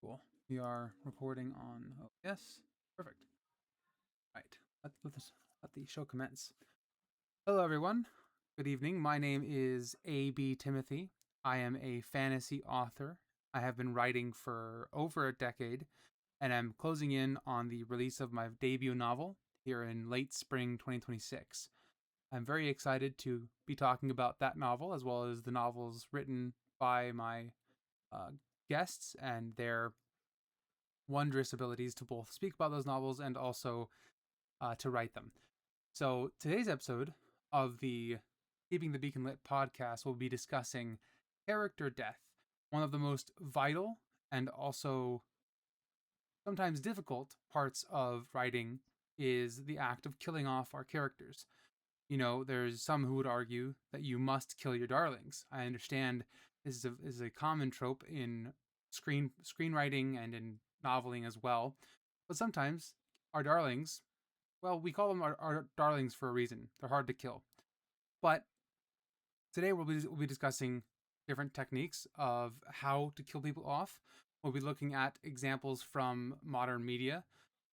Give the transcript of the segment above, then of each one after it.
Cool. We are recording on. Oh, yes. Perfect. Right. Let the show commence. Hello, everyone. Good evening. My name is A.B. Timothy. I am a fantasy author. I have been writing for over a decade, and I'm closing in on the release of my debut novel here in late spring 2026. I'm very excited to be talking about that novel as well as the novels written by my uh, guests and their wondrous abilities to both speak about those novels and also to write them. So today's episode of the Keeping the Beacon Lit podcast will be discussing character death, one of the most vital and also sometimes difficult parts of writing is the act of killing off our characters. There's some who would argue that you must kill your darlings. I understand this is a common trope in screenwriting and in noveling as well. But sometimes our darlings, well, we call them our darlings for a reason. They're hard to kill. But today we'll be discussing different techniques of how to kill people off. We'll be looking at examples from modern media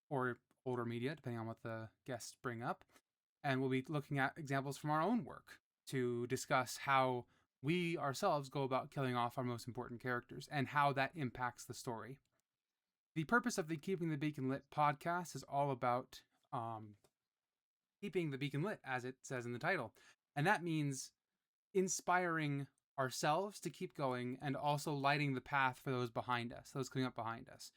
or older media, depending on what the guests bring up. And we'll be looking at examples from our own work to discuss how we ourselves go about killing off our most important characters and how that impacts the story. The purpose of the Keeping the Beacon Lit podcast is all about keeping the beacon lit, as it says in the title. And that means inspiring ourselves to keep going and also lighting the path for those behind us, those coming up behind us.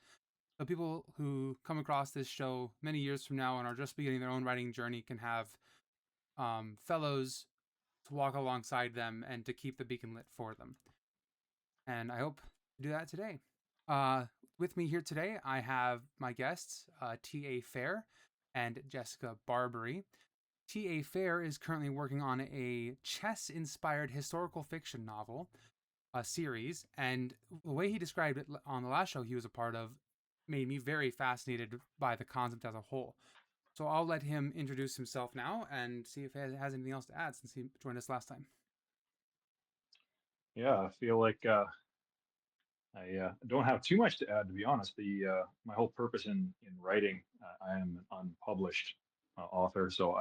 So people who come across this show many years from now and are just beginning their own writing journey can have fellows to walk alongside them and to keep the beacon lit for them. And I hope to do that today. Uh, with me here today, I have my guests, T.A. Fair and Jessica Barbary. T.A. Fair is currently working on a chess inspired historical fiction novel, a series, and the way he described it on the last show he was a part of made me very fascinated by the concept as a whole. So I'll let him introduce himself now and see if he has anything else to add since he joined us last time. Yeah, I feel like I don't have too much to add, to be honest. The My whole purpose in writing, I am an unpublished author, so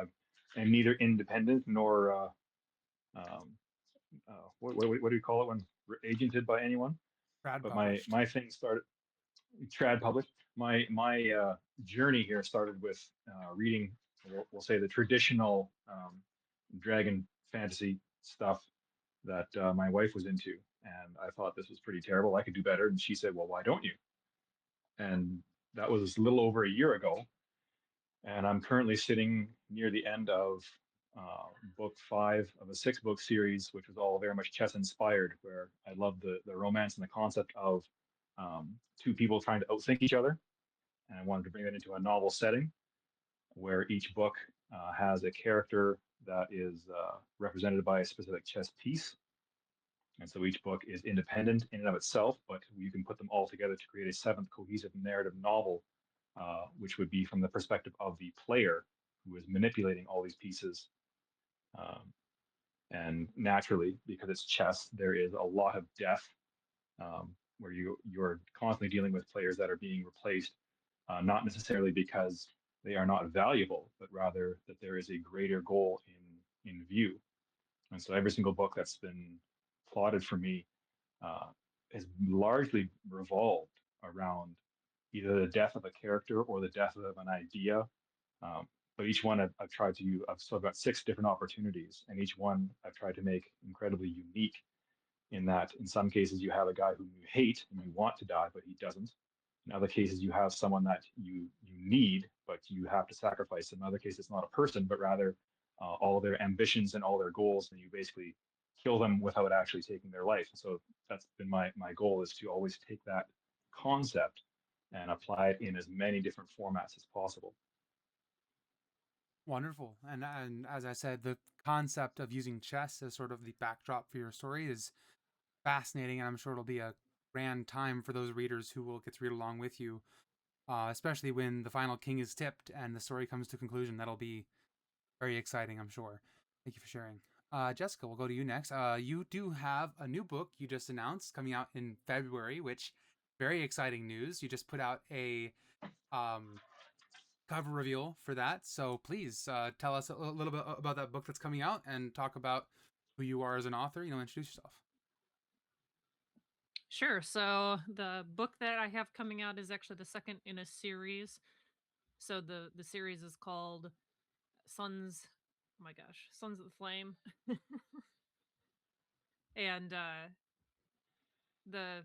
I'm neither independent nor um, what do you call it when we're agented by anyone? Brad But my published. my thing started trad published. My journey here started with reading, we'll say, the traditional dragon fantasy stuff that my wife was into. And I thought this was pretty terrible. I could do better. And she said, well, why don't you? And that was a little over a year ago. And I'm currently sitting near the end of uh, book five of a six-book series, which was all very much chess inspired, where I love the romance and the concept of two people trying to outthink each other. And I wanted to bring that into a novel setting where each book has a character that is represented by a specific chess piece. And so each book is independent in and of itself, but you can put them all together to create a seventh cohesive narrative novel, which would be from the perspective of the player who is manipulating all these pieces. Um, and naturally, because it's chess, there is a lot of death, where you're constantly dealing with players that are being replaced, not necessarily because they are not valuable, but rather that there is a greater goal in view. And so every single book that's been plotted for me uh, has largely revolved around either the death of a character or the death of an idea. Um, but each one I've tried to, I've still got six different opportunities, and each one I've tried to make incredibly unique in that in some cases you have a guy whom you hate and you want to die, but he doesn't. In other cases, you have someone that you need, but you have to sacrifice. In other cases, it's not a person, but rather all their ambitions and all their goals, and you basically kill them without actually taking their life. So that's been my goal, is to always take that concept and apply it in as many different formats as possible. Wonderful. And as I said, the concept of using chess as sort of the backdrop for your story is fascinating, and I'm sure it'll be a grand time for those readers who will get to read along with you, especially when the final king is tipped and the story comes to conclusion. That'll be very exciting, I'm sure. Thank you for sharing. Jessica, we'll go to you next. You do have a new book you just announced coming out in February, which very exciting news. You just put out a um, cover reveal for that. So please tell us a little bit about that book that's coming out and talk about who you are as an author. Introduce yourself. Sure. So the book that I have coming out is actually the second in a series. So the series is called Sons. Oh my gosh, Sons of the Flame. And the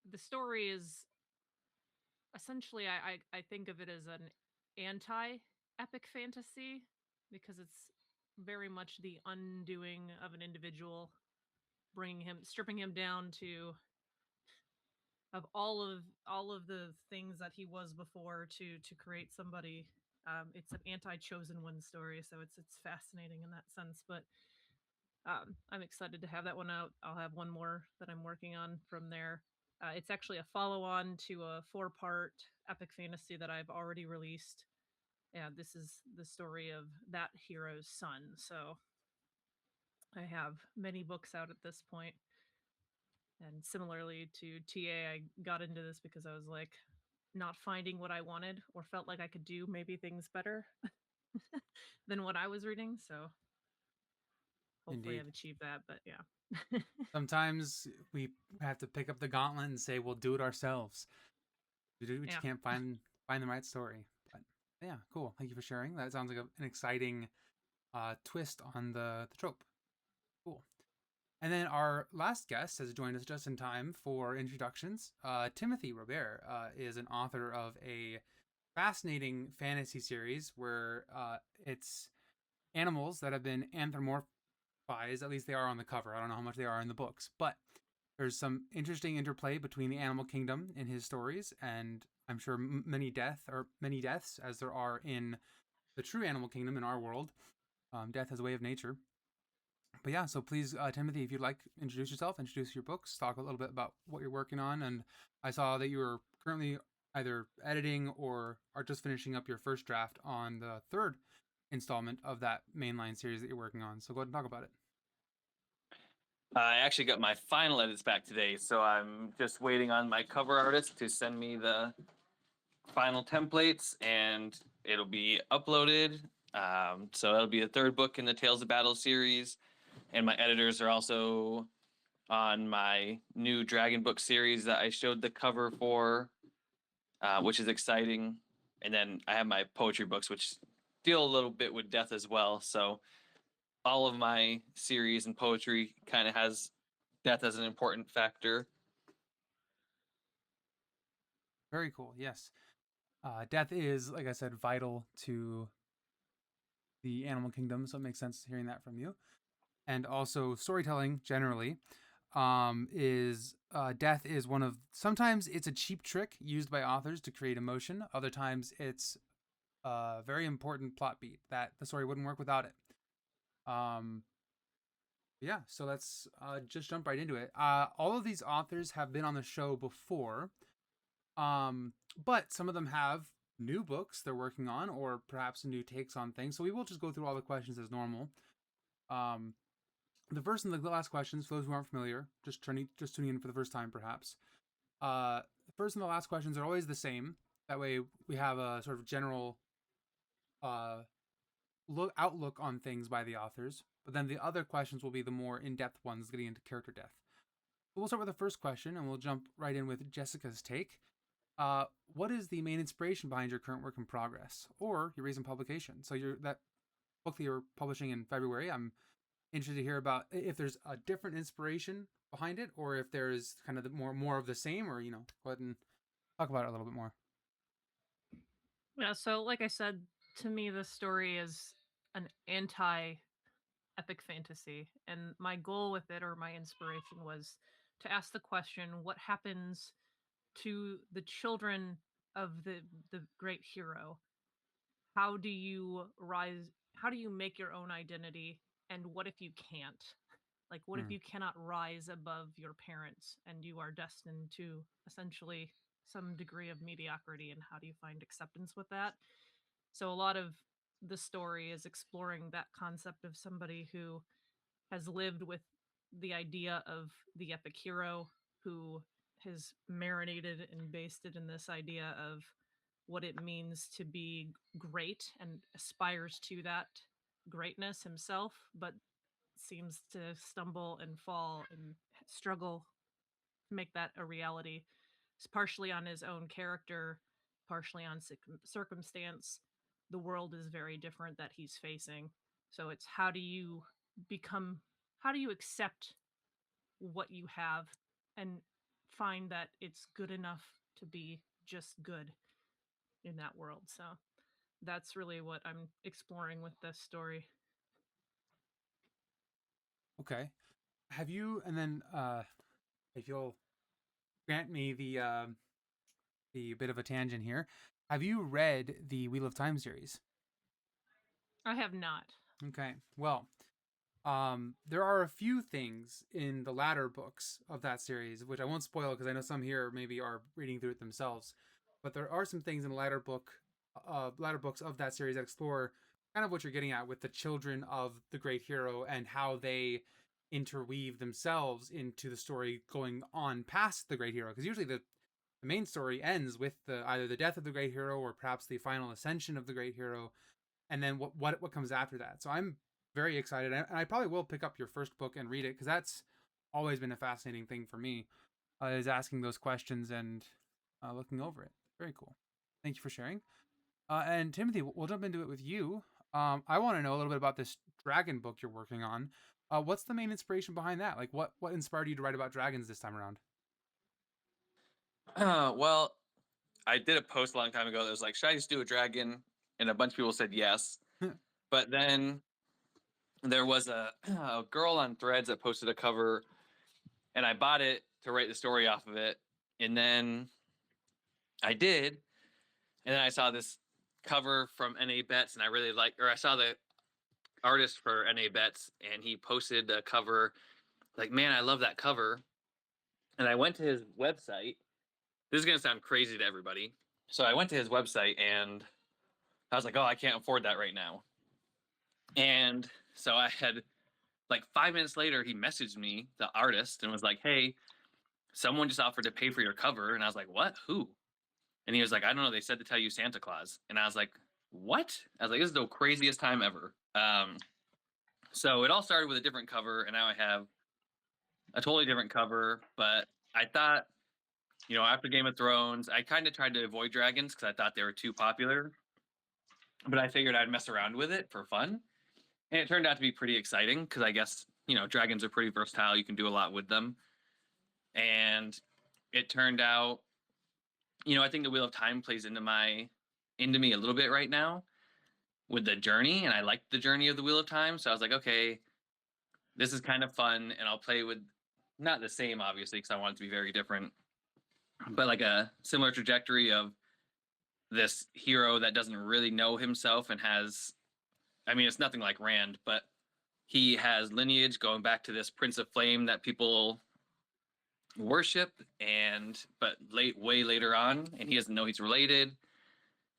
the story is essentially I think of it as an anti epic fantasy because it's very much the undoing of an individual, bringing him stripping him down to of all of the things that he was before to create somebody. It's an anti-chosen one story, so it's fascinating in that sense. But I'm excited to have that one out. I'll have one more that I'm working on from there. It's actually a follow-on to a four-part epic fantasy that I've already released. And this is the story of that hero's son. So I have many books out at this point. And similarly to TA, I got into this because I was like not finding what I wanted or felt like I could do maybe things better than what I was reading. So hopefully Indeed. I've achieved that. But yeah. Sometimes we have to pick up the gauntlet and say we'll do it ourselves. We just Yeah. can't find the right story. But yeah, cool. Thank you for sharing. That sounds like an exciting twist on the trope. Cool. And then our last guest has joined us just in time for introductions. Timothy Robert is an author of a fascinating fantasy series where it's animals that have been anthropomorphized. At least they are on the cover. I don't know how much they are in the books, but there's some interesting interplay between the animal kingdom in his stories, and I'm sure many deaths as there are in the true animal kingdom in our world. Death is a way of nature. But yeah, so please, Timothy, if you'd like, introduce yourself, introduce your books, talk a little bit about what you're working on. And I saw that you were currently either editing or are just finishing up your first draft on the third installment of that mainline series that you're working on. So go ahead and talk about it. I actually got my final edits back today, so I'm just waiting on my cover artist to send me the final templates, and it'll be uploaded. So it'll be the third book in the Tales of Battle series, and my editors are also on my new Dragon book series that I showed the cover for, which is exciting. And then I have my poetry books, which deal a little bit with death as well. So all of my series and poetry kind of has death as an important factor. Very cool. Yes. Death is, like I said, vital to the animal kingdom. So it makes sense hearing that from you. And also storytelling generally is death is one of, sometimes it's a cheap trick used by authors to create emotion. Other times it's a very important plot beat that the story wouldn't work without it. Yeah, so let's just jump right into it. All of these authors have been on the show before, but some of them have new books they're working on, or perhaps new takes on things. So we will just go through all the questions as normal. The first and the last questions, for those who aren't familiar, just tuning in for the first time, perhaps. The first and the last questions are always the same. That way, we have a sort of general outlook on things by the authors. But then the other questions will be the more in-depth ones, getting into character depth. But we'll start with the first question, and we'll jump right in with Jessica's take. What is the main inspiration behind your current work in progress, or your recent publication? So that book that you're publishing in February, I'm interested to hear about if there's a different inspiration behind it, or if there's kind of more of the same, or go ahead and talk about it a little bit more. Yeah, so like I said, to me this story is an anti epic fantasy, and my goal with it, or my inspiration, was to ask the question, what happens to the children of the great hero? How do you rise, how do you make your own identity, and what if you can't? Like, what if you cannot rise above your parents and you are destined to essentially some degree of mediocrity, and how do you find acceptance with that? So a lot of the story is exploring that concept of somebody who has lived with the idea of the epic hero, who has marinated and basted in this idea of what it means to be great and aspires to that greatness himself, but seems to stumble and fall and struggle to make that a reality. It's partially on his own character, partially on circumstance. The world is very different that he's facing. So it's how do you accept what you have and find that it's good enough to be just good in that world. So that's really what I'm exploring with this story. Okay. Have you, and then if you'll grant me the bit of a tangent here, have you read the Wheel of Time series? I have not. Okay. Well, there are a few things in the latter books of that series, which I won't spoil because I know some here maybe are reading through it themselves. But there are some things in the latter books of that series that explore kind of what you're getting at with the children of the great hero and how they interweave themselves into the story going on past the great hero. Because usually the main story ends with either the death of the great hero or perhaps the final ascension of the great hero, and then what comes after that. So I'm very excited, and I probably will pick up your first book and read it because that's always been a fascinating thing for me, is asking those questions and looking over it. Very cool. Thank you for sharing. And Timothy, we'll jump into it with you. I want to know a little bit about this dragon book you're working on. What's the main inspiration behind that? Like, what inspired you to write about dragons this time around? Well, I did a post a long time ago that was like, should I just do a dragon? And a bunch of people said yes. But then there was a girl on Threads that posted a cover, and I bought it to write the story off of it. And then I did. And then I saw this cover from NA Bets, and I really liked, or I saw the artist for NA Bets, and he posted a cover like, man, I love that cover. And I went to his website. This is going to sound crazy to everybody. So I went to his website and I was like, oh, I can't afford that right now. And so I had like 5 minutes later, he messaged me, the artist, and was like, hey, someone just offered to pay for your cover. And I was like, what? Who? And he was like, I don't know. They said to tell you Santa Claus. And I was like, what? I was like, this is the craziest time ever. So it all started with a different cover, and now I have a totally different cover. But I thought, after Game of Thrones, I kind of tried to avoid dragons because I thought they were too popular. But I figured I'd mess around with it for fun. And it turned out to be pretty exciting because I guess, dragons are pretty versatile. You can do a lot with them. And it turned out, I think the Wheel of Time plays into me a little bit right now with the journey. And I liked the journey of the Wheel of Time. So I was like, okay, this is kind of fun. And I'll play with not the same, obviously, because I want it to be very different, but like a similar trajectory of this hero that doesn't really know himself and has, it's nothing like Rand, but he has lineage going back to this Prince of Flame that people worship, but way later on, and he doesn't know he's related.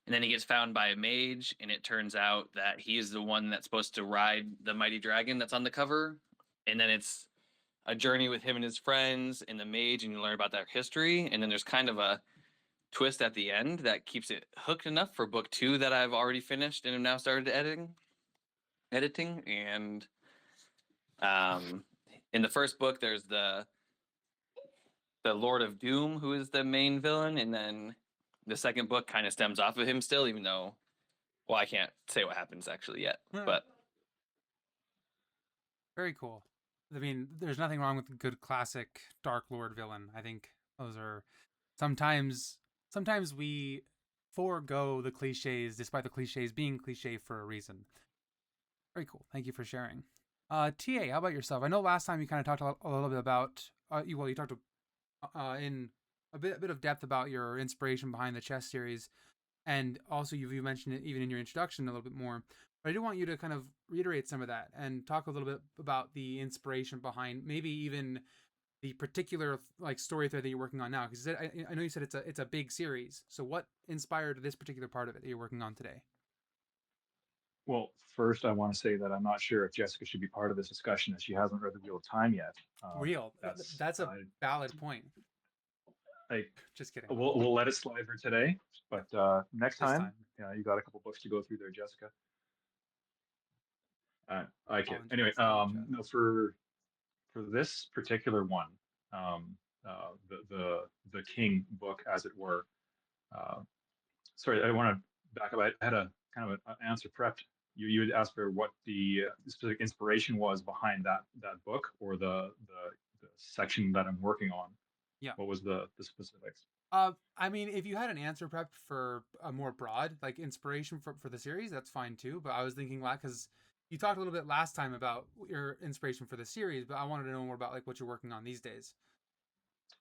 And then he gets found by a mage, and it turns out that he is the one that's supposed to ride the mighty dragon that's on the cover. And then it's a journey with him and his friends and the mage, and you learn about their history. And then there's kind of a twist at the end that keeps it hooked enough for book 2 that I've already finished and have now started editing. And in the first book, there's the Lord of Doom, who is the main villain, and then the second book kind of stems off of him still, even though, well, I can't say what happens actually yet. But very cool. There's nothing wrong with a good classic Dark Lord villain. I think those are sometimes we forego the cliches despite the cliches being cliche for a reason. Very cool. Thank you for sharing. TA, how about yourself? I know last time you kind of talked a little bit about you talked in a bit of depth about your inspiration behind the chess series, and also you mentioned it even in your introduction a little bit more. But I do want you to kind of reiterate some of that and talk a little bit about the inspiration behind maybe even the particular like story thread that you're working on now. Because I know you said it's a big series. So what inspired this particular part of it that you're working on today? Well, first, I want to say that I'm not sure if Jessica should be part of this discussion as she hasn't read the Wheel of Time yet. That's a valid point. Just kidding. we'll let it slide for today, but next This time, time. yeah, you got a couple books to go through there, Jessica. I kid. I'll enjoy Anyway, this. I'll enjoy no, for this particular one, the King book, as it were. Uh, sorry, I want to back up. I had a kind of an answer prepped. You had asked for what the specific inspiration was behind that book, or the section that I'm working on. Yeah. What was the specifics? I mean, if you had an answer prepped for a more broad, like inspiration for the series, that's fine too. But I was thinking, because you talked a little bit last time about your inspiration for the series, but I wanted to know more about like what you're working on these days.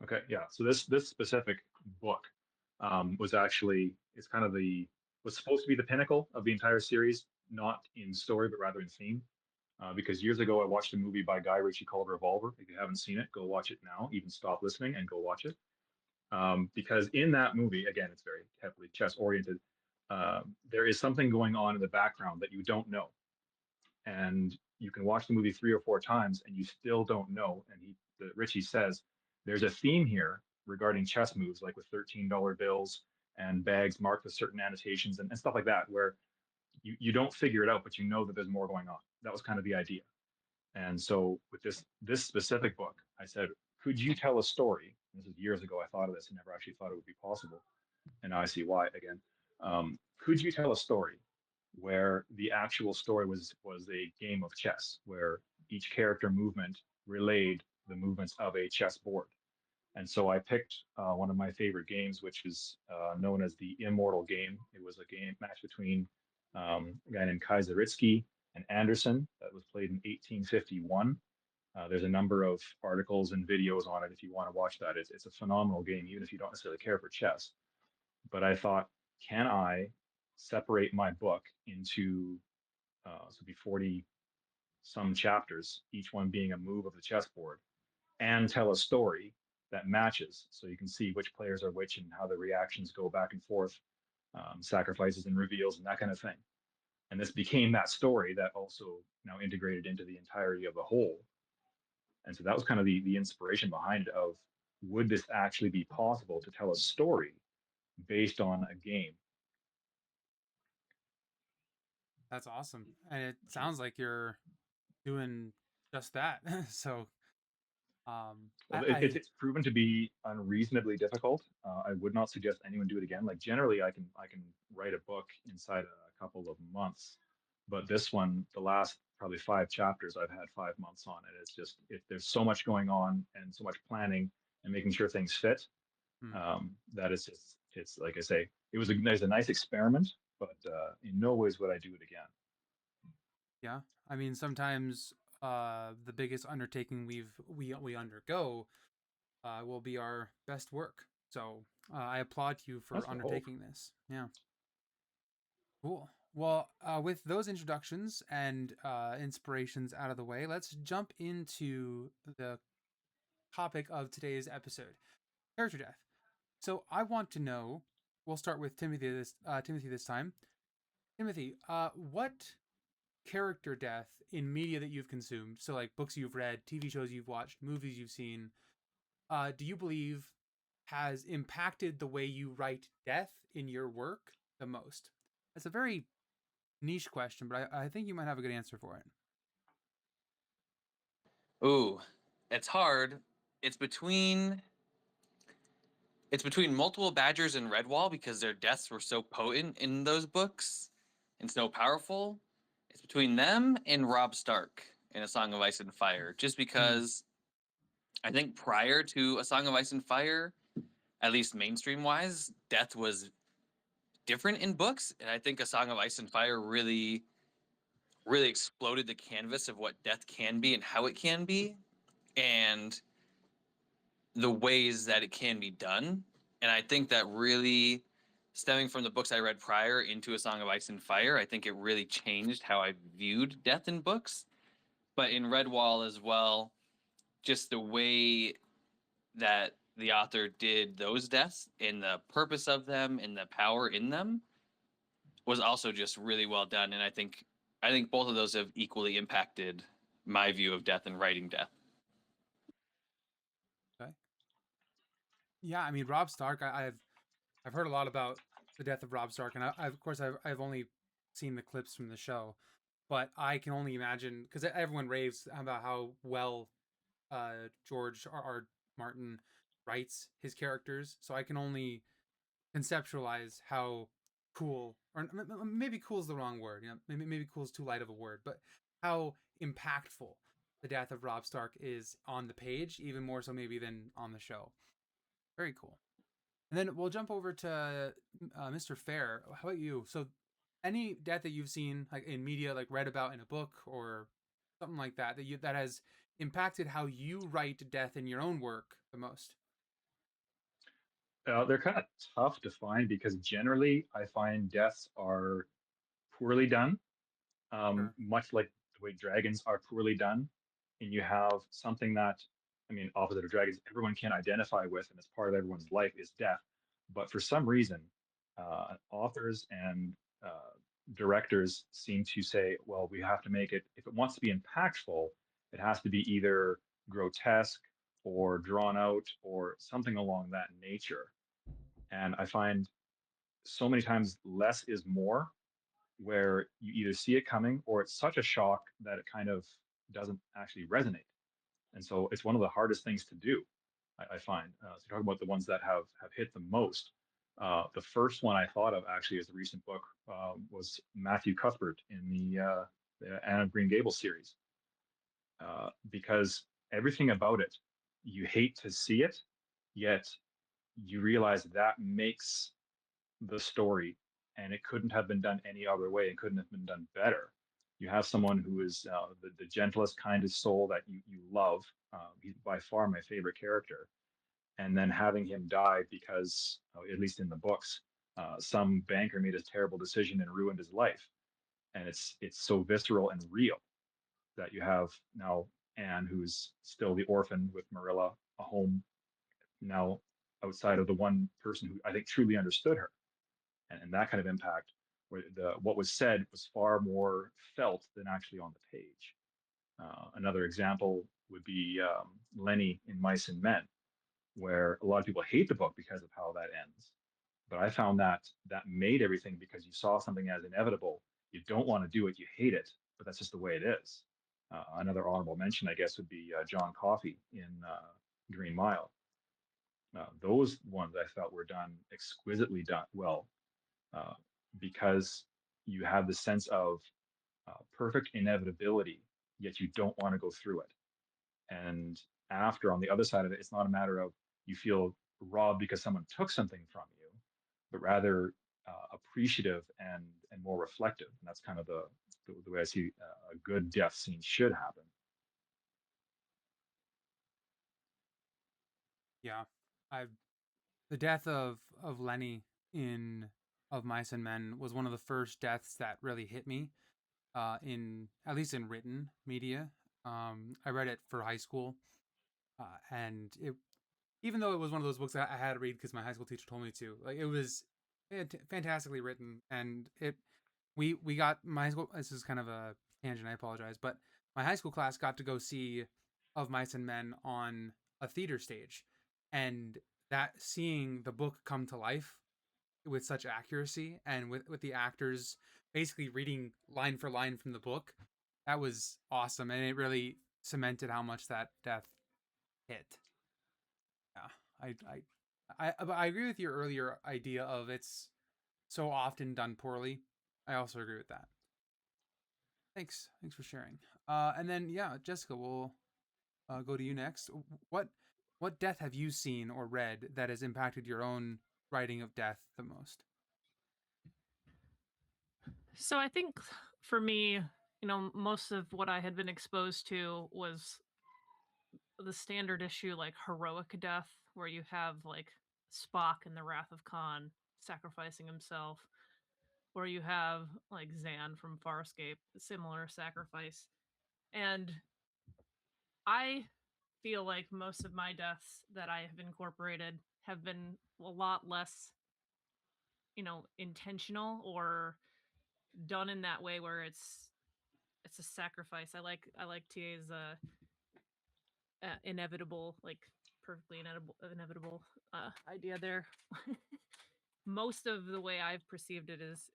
Okay, yeah. So this specific book was actually it's kind of was supposed to be the pinnacle of the entire series, not in story but rather in theme. Because years ago I watched a movie by Guy Ritchie called Revolver. If you haven't seen it, go watch it now. Even stop listening and go watch it. Because in that movie, again, it's very heavily chess oriented. There is something going on in the background that you don't know, and you can watch the movie 3 or 4 times and you still don't know. And Ritchie says there's a theme here regarding chess moves, like with $13 bills and bags marked with certain annotations and stuff like that, where you don't figure it out, but you know that there's more going on. That was kind of the idea. And so with this specific book, I said, could you tell a story? This is years ago. I thought of this and never actually thought it would be possible. And now I see why again. Could you tell a story where the actual story was a game of chess, where each character movement relayed the movements of a chess board? And so I picked one of my favorite games, which is known as the Immortal Game. It was a game match between a guy named Kaiseritsky and Anderson that was played in 1851. There's a number of articles and videos on it if you want to watch that. It's a phenomenal game, even if you don't necessarily care for chess. But I thought, can I separate my book into so it'd be 40 some chapters, each one being a move of the chessboard, and tell a story that matches, so you can see which players are which and how the reactions go back and forth, sacrifices and reveals and that kind of thing. And this became that story that also now integrated into the entirety of the whole. And so that was kind of the inspiration behind it of, would this actually be possible to tell a story based on a game? That's awesome, and it sounds like you're doing just that. So, Well, I it's proven to be unreasonably difficult. I would not suggest anyone do it again. Like generally, I can write a book inside a couple of months, but this one, the last probably 5 chapters, I've had 5 months on it. It's just there's so much going on and so much planning and making sure things fit. That it's like I say, it's a nice experiment, but in no ways would I do it again. yeah. I mean, sometimes the biggest undertaking we undergo will be our best work. So I applaud you for That's the hope. undertaking this. Yeah. Cool. Well, with those introductions and inspirations out of the way, let's jump into the topic of today's episode: character death. So I want to know. We'll start with Timothy this time. Timothy, what character death in media that you've consumed, so like books you've read, TV shows you've watched, movies you've seen, do you believe has impacted the way you write death in your work the most? That's a very niche question, but I think you might have a good answer for it. Ooh, it's hard. It's between multiple Badgers and Redwall because their deaths were so potent in those books and so powerful. It's between them and Robb Stark in A Song of Ice and Fire, just because I think prior to A Song of Ice and Fire, at least mainstream wise, death was different in books, and I think A Song of Ice and Fire really exploded the canvas of what death can be and how it can be, and the ways that it can be done. And I think that really, stemming from the books I read prior into A Song of Ice and Fire, I think it really changed how I viewed death in books. But in Redwall as well, just the way that the author did those deaths and the purpose of them and the power in them was also just really well done. And I think both of those have equally impacted my view of death and writing death. Okay. Yeah, I mean Rob Stark. I've heard a lot about the death of Rob Stark, and of course I've only seen the clips from the show, but I can only imagine because everyone raves about how well George R. Martin writes his characters. So I can only conceptualize how cool, or maybe cool is the wrong word. You know, maybe cool is too light of a word, but how impactful the death of Rob Stark is on the page, even more so maybe than on the show. Very cool. And then we'll jump over to Mr. Fair. How about you? So, any death that you've seen, like in media, like read about in a book or something like that, that has impacted how you write death in your own work the most? They're kind of tough to find because generally I find deaths are poorly done, Sure. much like the way dragons are poorly done. And you have something that, I mean, opposite of dragons, everyone can identify with, and it's part of everyone's life is death. But for some reason, authors and directors seem to say, well, we have to make it, if it wants to be impactful, it has to be either grotesque or drawn out or something along that nature. And I find so many times less is more, where you either see it coming or it's such a shock that it kind of doesn't actually resonate. And so it's one of the hardest things to do, I find. So talk about the ones that have hit the most. The first one I thought of actually as a recent book was Matthew Cuthbert in the Anne of Green Gables series, because everything about it, you hate to see it, yet you realize that makes the story, and it couldn't have been done any other way. It couldn't have been done better. You have someone who is the gentlest, kindest soul that you love. He's by far my favorite character. And then having him die because, at least in the books, some banker made a terrible decision and ruined his life. And it's so visceral and real that you have now Anne, who's still the orphan with Marilla, a home now outside of the one person who I think truly understood her, and that kind of impact where the what was said was far more felt than actually on the page. Another example would be Lenny in Mice and Men, where a lot of people hate the book because of how that ends. But I found that that made everything because you saw something as inevitable. You don't want to do it, you hate it, but that's just the way it is. Another honorable mention, I guess, would be John Coffey in Green Mile. Those ones I felt were done exquisitely done well, uh, because you have the sense of perfect inevitability, yet you don't want to go through it. And after, on the other side of it, it's not a matter of you feel robbed because someone took something from you, but rather appreciative and more reflective. And that's kind of the way I see a good death scene should happen. Yeah, I've the death of Lenny in of Mice and Men was one of the first deaths that really hit me. In at least in written media. I read it for high school, and it even though it was one of those books that I had to read because my high school teacher told me to, like it was fantastically written, and it we got my high school. This is kind of a tangent. I apologize, but my high school class got to go see Of Mice and Men on a theater stage, and that seeing the book come to life with such accuracy and with the actors basically reading line for line from the book, that was awesome, and it really cemented how much that death hit. Yeah, I agree with your earlier idea of it's so often done poorly. I also agree with that. Thanks for sharing. And then yeah, Jessica, we'll go to you next. What what death have you seen or read that has impacted your own writing of death the most? So I think for me, most of what I had been exposed to was the standard issue like heroic death, where you have like Spock in the Wrath of Khan sacrificing himself, or you have like Zan from Farscape, similar sacrifice. And I feel like most of my deaths that I have incorporated have been a lot less, intentional or done in that way where it's a sacrifice. I like TA's inevitable like perfectly inevitable idea there. Most of the way I've perceived it is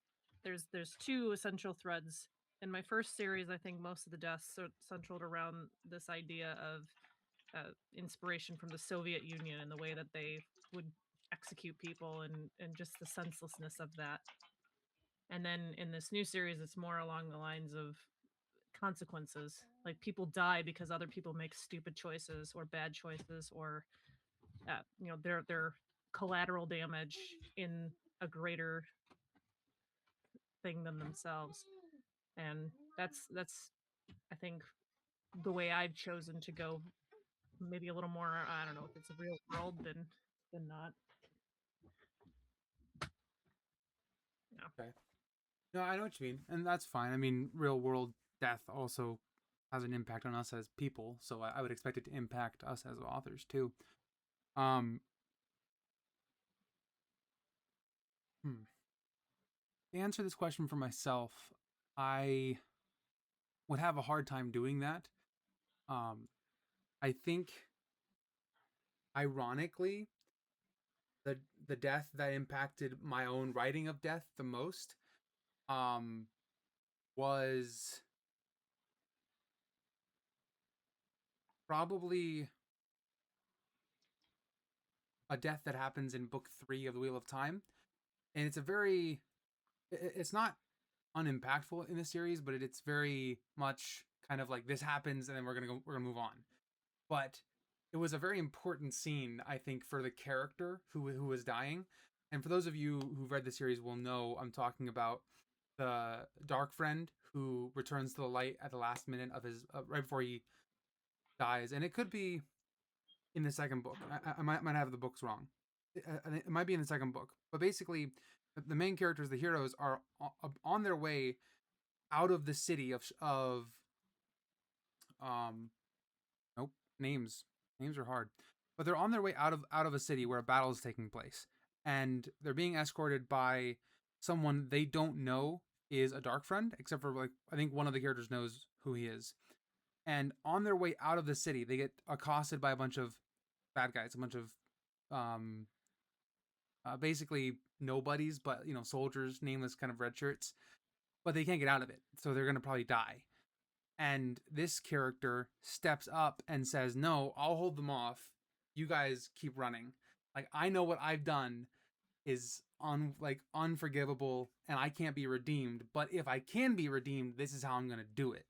there's two essential threads. In my first series, I think most of the deaths are centered around this idea of inspiration from the Soviet Union and the way that they would execute people and just the senselessness of that. And then in this new series, it's more along the lines of consequences. Like people die because other people make stupid choices or bad choices, or their collateral damage in a greater thing than themselves. And that's I think the way I've chosen to go. Maybe a little more. I don't know if it's a real world than not. Okay. No, I know what you mean, and that's fine. I mean, real world death also has an impact on us as people, so I would expect it to impact us as authors too. Um, To answer this question for myself, I would have a hard time doing that. I think, ironically, the death that impacted my own writing of death the most, um, was probably a death that happens in book 3 of the Wheel of Time, and it's not unimpactful in the series, but it's very much kind of like this happens and then we're gonna move on. But it was a very important scene, I think, for the character who was dying. And for those of you who've read the series will know I'm talking about the Dark Friend who returns to the light at the last minute of his right before he dies, and it could be in the second book. I might have the books wrong. It might be in the second book, but basically, the main characters, the heroes, are on their way out of the city of nope, names are hard, but they're on their way out of a city where a battle is taking place, and they're being escorted by someone they don't know is a Dark Friend, except for, like, I think one of the characters knows who he is. And on their way out of the city, they get accosted by a bunch of bad guys, a bunch of um basically nobodies, but soldiers, nameless kind of red shirts, but they can't get out of it, so they're gonna probably die. And this character steps up and says, "No, I'll hold them off. You guys keep running. Like, I know what I've done is unforgivable, and I can't be redeemed. But if I can be redeemed, this is how I'm gonna do it."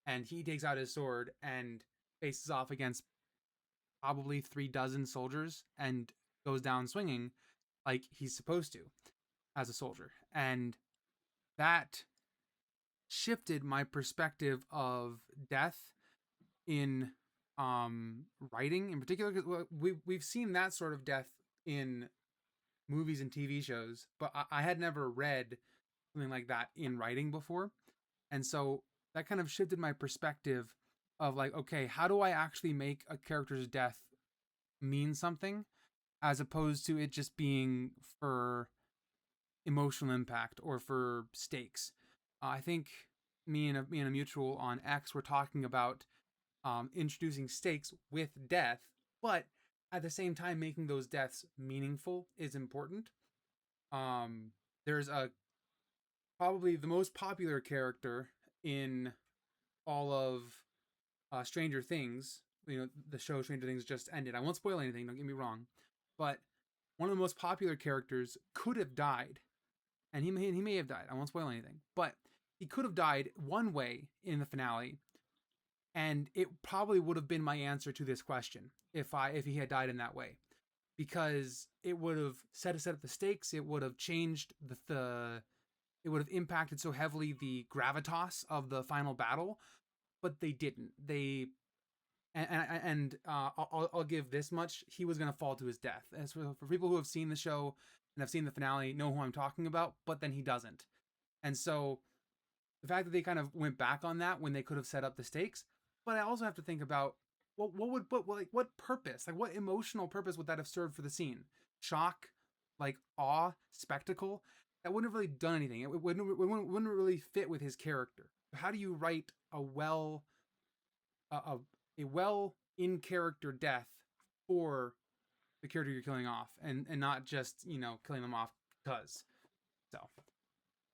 And he takes out his sword and faces off against probably 3 dozen soldiers and goes down swinging like he's supposed to as a soldier. And that shifted my perspective of death in writing in particular, because we've seen that sort of death in movies and TV shows, but I had never read something like that in writing before. And so that kind of shifted my perspective of, like, okay, how do I actually make a character's death mean something, as opposed to it just being for emotional impact or for stakes. I think me and a mutual on X were talking about introducing stakes with death, but at the same time making those deaths meaningful is important. There's a probably the most popular character in all of Stranger Things. The show Stranger Things just ended. I won't spoil anything, don't get me wrong, but one of the most popular characters could have died, and he may have died. I won't spoil anything, but he could have died one way in the finale, and it probably would have been my answer to this question if he had died in that way, because it would have set up the stakes. It would have changed it would have impacted so heavily the gravitas of the final battle, but they didn't. I'll give this much: he was going to fall to his death. As for people who have seen the show and have seen the finale, know who I'm talking about. But then he doesn't, and so the fact that they kind of went back on that when they could have set up the stakes. But I also have to think about what purpose, like what emotional purpose would that have served for the scene? Shock, like awe, spectacle. That wouldn't have really done anything. It wouldn't really fit with his character. How do you write a well in character death for the character you're killing off, and not just killing them off because. So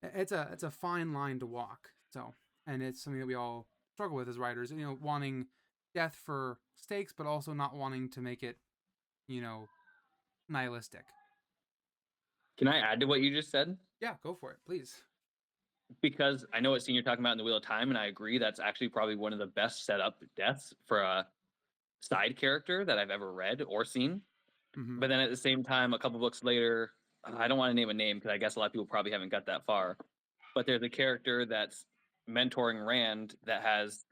it's a fine line to walk. So, and it's something that we all struggle with as writers. Wanting death for stakes, but also not wanting to make it nihilistic. Can I add to what you just said? Yeah, go for it, please. Because I know what scene you're talking about in the Wheel of Time, and I agree that's actually probably one of the best set up deaths for a side character that I've ever read or seen. Mm-hmm. But then at the same time, a couple books later, I don't want to name a name because I guess a lot of people probably haven't got that far. But there's a character that's mentoring Rand that has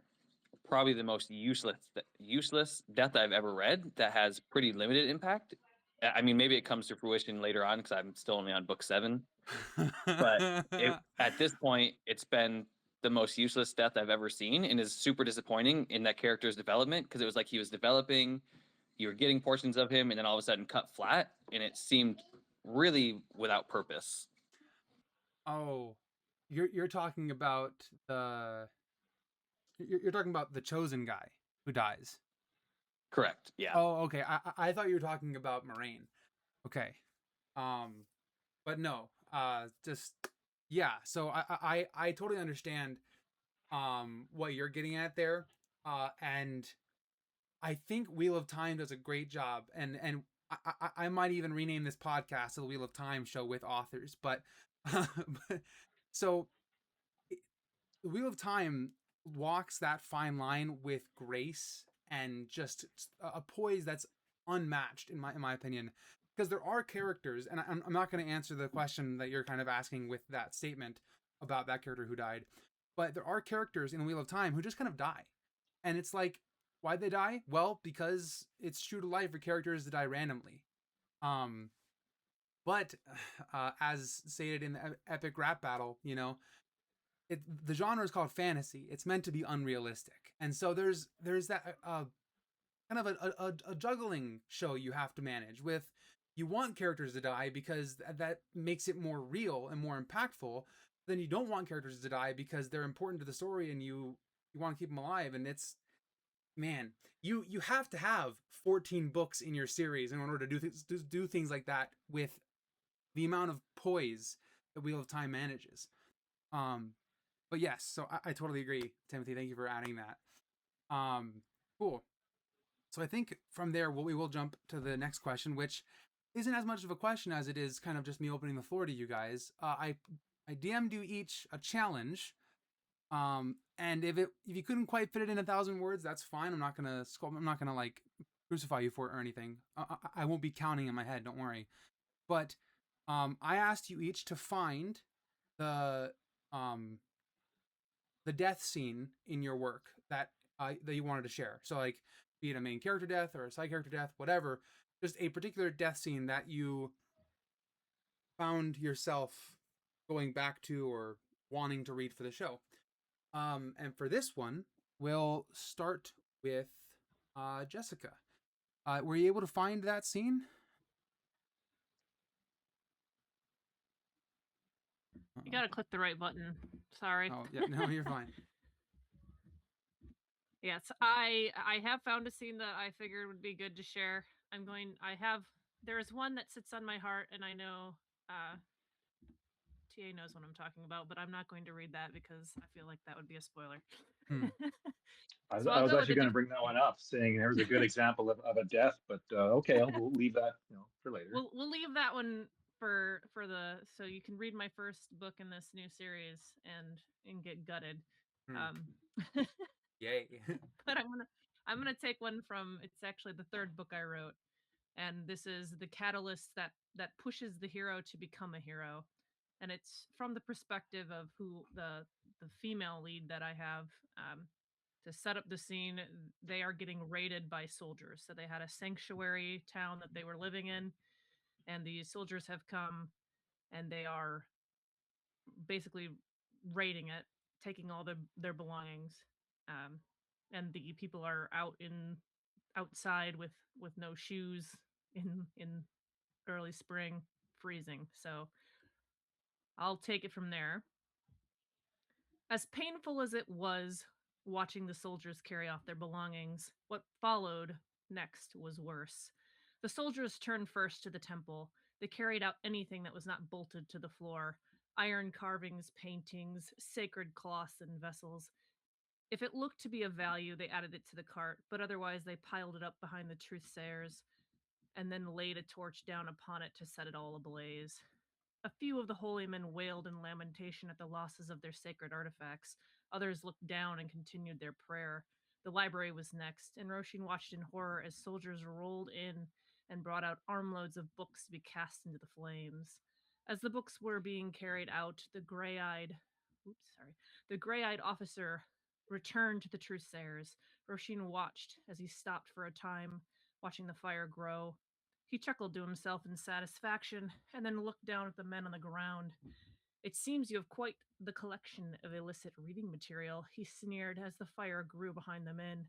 probably the most useless death I've ever read that has pretty limited impact. I mean, maybe it comes to fruition later on because I'm still only on book 7. But at this point, it's been the most useless death I've ever seen, and is super disappointing in that character's development because it was like he was developing, you were getting portions of him, and then all of a sudden cut flat, and it seemed really without purpose. Oh, you're talking about you're talking about the chosen guy who dies. Correct. Yeah. Oh, okay. I thought you were talking about Moraine. Okay. But no. Just yeah. So I totally understand what you're getting at there. And I think Wheel of Time does a great job, and I might even rename this podcast to the Wheel of Time show with authors. But so the Wheel of Time walks that fine line with grace and just a poise that's unmatched in my opinion. Because there are characters, and I'm not going to answer the question that you're kind of asking with that statement about that character who died, but there are characters in Wheel of Time who just kind of die, and it's like, why'd they die? Well, because it's true to life for characters to die randomly. Um, but as stated in the epic rap battle, the genre is called fantasy. It's meant to be unrealistic, and so there's that kind of a juggling show you have to manage with. You want characters to die because that makes it more real and more impactful. Then you don't want characters to die because they're important to the story and you want to keep them alive. And it's, man, you have to have 14 books in your series in order to do things like that with the amount of poise that Wheel of Time manages. But yes, so I totally agree, Timothy. Thank you for adding that. Cool. So I think from there we will jump to the next question, which isn't as much of a question as it is kind of just me opening the floor to you guys. I DM'd you each a challenge, and if you couldn't quite fit it in 1,000 words, that's fine. I'm not gonna like crucify you for it or anything. I won't be counting in my head. Don't worry. But I asked you each to find the death scene in your work that you wanted to share. So like, be it a main character death or a side character death, whatever, just a particular death scene that you found yourself going back to or wanting to read for the show. And for this one, we'll start with Jessica. Were you able to find that scene? You gotta click the right button. Sorry. Oh, yeah, no, you're fine. Yes, I have found a scene that I figured would be good to share. There is one that sits on my heart, and I know TA knows what I'm talking about, but I'm not going to read that because I feel like that would be a spoiler. So I was actually going to bring that one up, saying there was a good example of a death, but okay, we'll leave that for later. We'll leave that one for so you can read my first book in this new series and get gutted. Yay. But I'm gonna take one from, it's actually the third book I wrote, and this is the catalyst that pushes the hero to become a hero, and it's from the perspective of who the female lead that I have. To set up the scene, they are getting raided by soldiers. So they had a sanctuary town that they were living in, and these soldiers have come and they are basically raiding it, taking all their belongings. And the people are outside with no shoes in early spring, freezing. So I'll take it from there. As painful as it was watching the soldiers carry off their belongings, what followed next was worse. The soldiers turned first to the temple. They carried out anything that was not bolted to the floor: iron carvings, paintings, sacred cloths, and vessels. If it looked to be of value, they added it to the cart, but otherwise they piled it up behind the truthsayers and then laid a torch down upon it to set it all ablaze. A few of the holy men wailed in lamentation at the losses of their sacred artifacts. Others looked down and continued their prayer. The library was next, and Roshin watched in horror as soldiers rolled in and brought out armloads of books to be cast into the flames. As the books were being carried out, the gray-eyed officer returned to the truthsayers. Roshin watched as he stopped for a time, watching the fire grow. He chuckled to himself in satisfaction, and then looked down at the men on the ground. It seems you have quite the collection of illicit reading material, he sneered as the fire grew behind the men.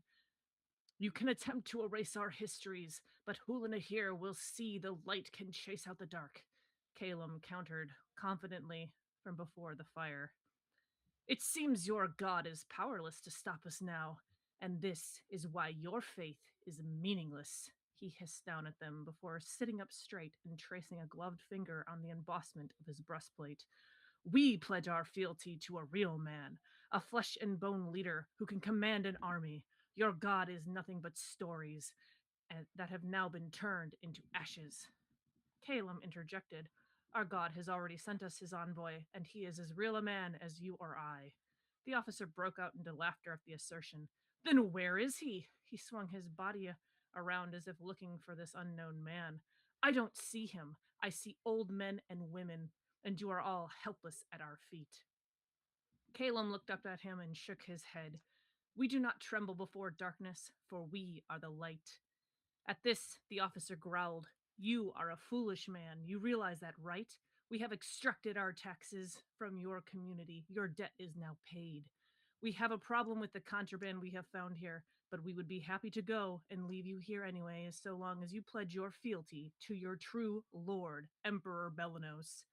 You can attempt to erase our histories, but Hulina here will see the light can chase out the dark, Calum countered confidently from before the fire. It seems your god is powerless to stop us now, and this is why your faith is meaningless, he hissed down at them before sitting up straight and tracing a gloved finger on the embossment of his breastplate. We pledge our fealty to a real man, a flesh and bone leader who can command an army. Your god is nothing but stories that have now been turned into ashes. Calum interjected. Our god has already sent us his envoy, and he is as real a man as you or I. The officer broke out into laughter at the assertion. Then where is he? He swung his body around as if looking for this unknown man. I don't see him. I see old men and women, and you are all helpless at our feet. Calum looked up at him and shook his head. We do not tremble before darkness, for we are the light. At this, the officer growled. You are a foolish man. You realize that, right? We have extracted our taxes from your community. Your debt is now paid. We have a problem with the contraband we have found here, but we would be happy to go and leave you here anyway, so long as you pledge your fealty to your true lord, Emperor Belenos.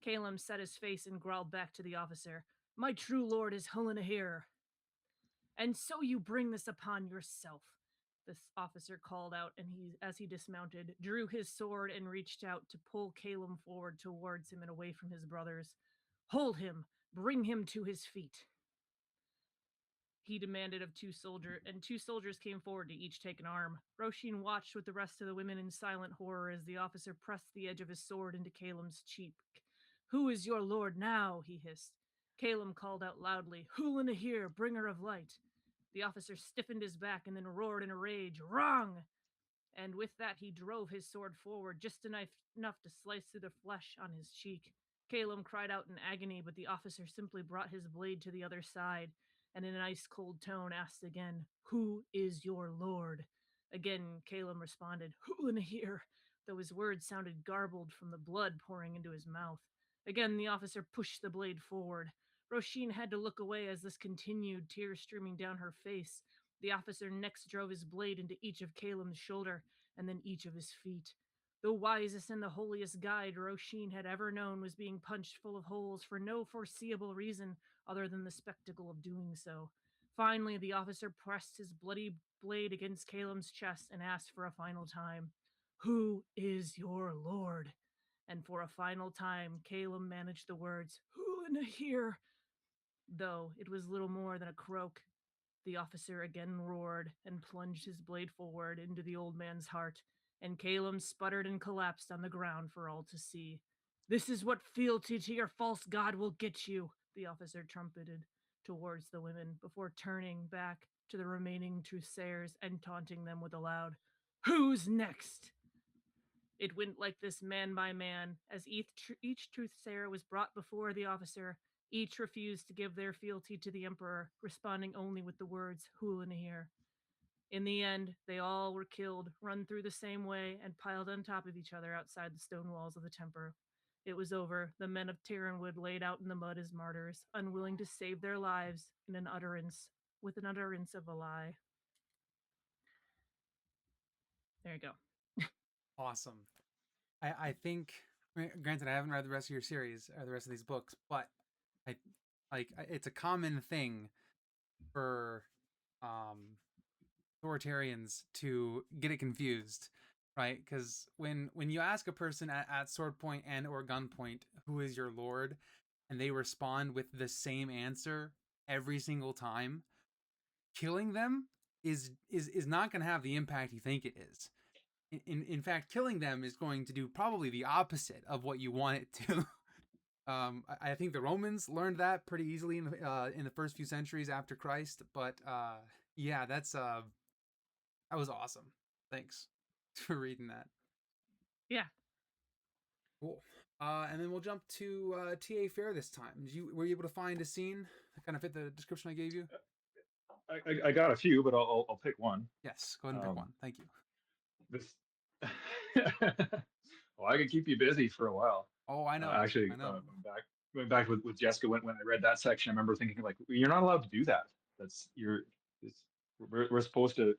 Calum set his face and growled back to the officer. My true lord is Hulinahir. And so you bring this upon yourself, this officer called out, and as he dismounted, drew his sword and reached out to pull Calum forward towards him and away from his brothers. Hold him! Bring him to his feet! He demanded of two soldiers came forward to each take an arm. Roshin watched with the rest of the women in silent horror as the officer pressed the edge of his sword into Calum's cheek. Who is your lord now? He hissed. Calum called out loudly, Hulinahir, bringer of light. The officer stiffened his back and then roared in a rage, Wrong! And with that he drove his sword forward, just enough to slice through the flesh on his cheek. Calum cried out in agony, but the officer simply brought his blade to the other side, and in an ice-cold tone asked again, Who is your lord? Again, Calum responded, Hulinahir, though his words sounded garbled from the blood pouring into his mouth. Again, the officer pushed the blade forward. Roshin had to look away as this continued, tears streaming down her face. The officer next drove his blade into each of Calum's shoulder, and then each of his feet. The wisest and the holiest guide Roshin had ever known was being punched full of holes for no foreseeable reason other than the spectacle of doing so. Finally, the officer pressed his bloody blade against Calum's chest and asked for a final time, Who is your lord? And for a final time, Calum managed the words, Hulinahir, though it was little more than a croak. The officer again roared and plunged his blade forward into the old man's heart, and Calum sputtered and collapsed on the ground for all to see. This is what fealty to your false god will get you, the officer trumpeted towards the women before turning back to the remaining truthsayers and taunting them with a loud, Who's next? It went like this man by man, as each truthsayer was brought before the officer. Each refused to give their fealty to the emperor, responding only with the words, Hulinahir. In the end, they all were killed, run through the same way, and piled on top of each other outside the stone walls of the temple. It was over. The men of Terranwood laid out in the mud as martyrs, unwilling to save their lives with an utterance of a lie. There you go. Awesome. I think, granted, I haven't read the rest of your series or the rest of these books, but it's a common thing for authoritarians to get it confused, right? Because when you ask a person at sword point and or gunpoint who is your lord, and they respond with the same answer every single time, killing them is not going to have the impact you think it is. In fact, killing them is going to do probably the opposite of what you want it to. I think the Romans learned that pretty easily in the first few centuries after Christ. But yeah, that was awesome. Thanks for reading that. Yeah. Cool. And then we'll jump to TA Fair this time. Were you able to find a scene that kind of fit the description I gave you? I got a few, but I'll pick one. Yes, go ahead and pick one. Thank you. This, well, I could keep you busy for a while. Oh, I know. Actually, I know. going back with Jessica when I read that section, I remember thinking like, you're not allowed to do that. We're supposed to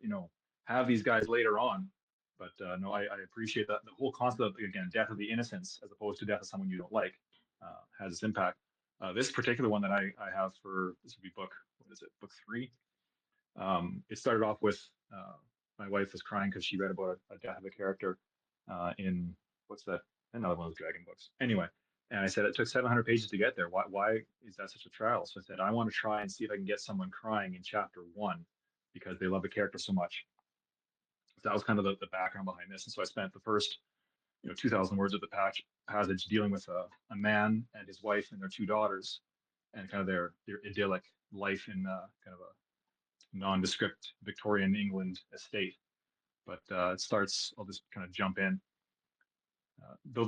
have these guys later on, but no, I appreciate that the whole concept of, again, death of the innocents as opposed to death of someone you don't like has its impact. This particular one that I have for this would be book, what is it, book 3. It started off with my wife was crying because she read about a death of a character in what's that? Another one of those dragon books. Anyway, and I said it took 700 pages to get there. Why is that such a trial? So I said I want to try and see if I can get someone crying in chapter 1 because they love the character so much. So that was kind of the background behind this. And so I spent the first 2,000 words of the passage dealing with a man and his wife and their 2 daughters and kind of their idyllic life in kind of a nondescript Victorian England estate. But it starts, I'll just kind of jump in. Though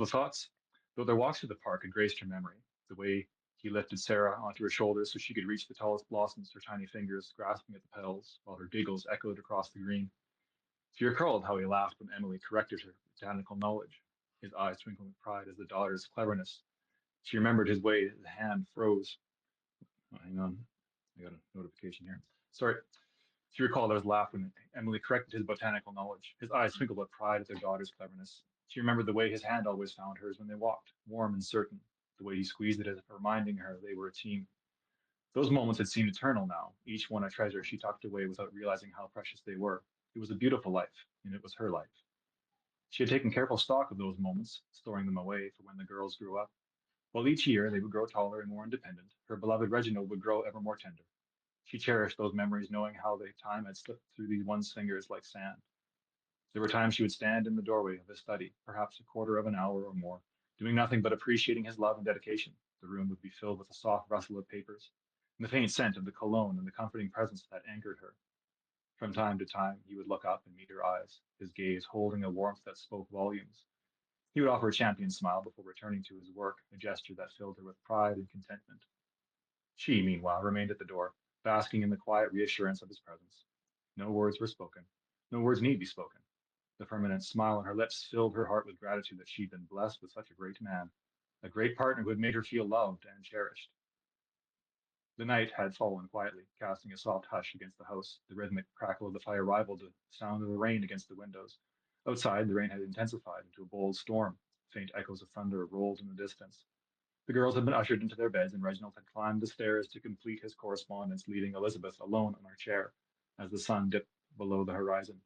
their walks through the park had graced her memory, the way he lifted Sarah onto her shoulders so she could reach the tallest blossoms, her tiny fingers grasping at the petals, while her giggles echoed across the green. She recalled how he laughed when Emily corrected her botanical knowledge, his eyes twinkling with pride as the daughter's cleverness. She remembered his way, the hand froze. Oh, hang on, I got a notification here. Sorry. She recalled his laugh when Emily corrected his botanical knowledge. His eyes twinkled with pride at their daughter's cleverness. She remembered the way his hand always found hers when they walked, warm and certain, the way he squeezed it as if reminding her they were a team. Those moments had seemed eternal now, each one a treasure she tucked away without realizing how precious they were. It was a beautiful life, and it was her life. She had taken careful stock of those moments, storing them away for when the girls grew up. While each year they would grow taller and more independent, her beloved Reginald would grow ever more tender. She cherished those memories, knowing how the time had slipped through these one's fingers like sand. There were times she would stand in the doorway of his study, perhaps a quarter of an hour or more, doing nothing but appreciating his love and dedication. The room would be filled with the soft rustle of papers, and the faint scent of the cologne and the comforting presence that anchored her. From time to time, he would look up and meet her eyes, his gaze holding a warmth that spoke volumes. He would offer a champion smile before returning to his work, a gesture that filled her with pride and contentment. She, meanwhile, remained at the door, basking in the quiet reassurance of his presence. No words were spoken. No words need be spoken. The permanent smile on her lips filled her heart with gratitude that she'd been blessed with such a great man, a great partner who had made her feel loved and cherished. The night had fallen quietly, casting a soft hush against the house. The rhythmic crackle of the fire rivaled the sound of the rain against the windows. Outside, the rain had intensified into a bold storm. Faint echoes of thunder rolled in the distance. The girls had been ushered into their beds, and Reginald had climbed the stairs to complete his correspondence, leaving Elizabeth alone on her chair as the sun dipped below the horizon.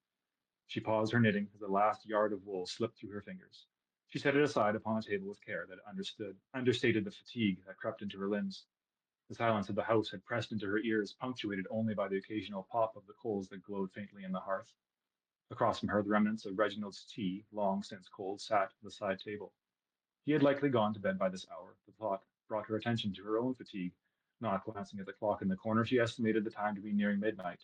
She paused her knitting as the last yard of wool slipped through her fingers. She set it aside upon a table with care that understated the fatigue that crept into her limbs. The silence of the house had pressed into her ears, punctuated only by the occasional pop of the coals that glowed faintly in the hearth. Across from her, the remnants of Reginald's tea, long since cold, sat at the side table. He had likely gone to bed by this hour. The thought brought her attention to her own fatigue. Not glancing at the clock in the corner, she estimated the time to be nearing midnight,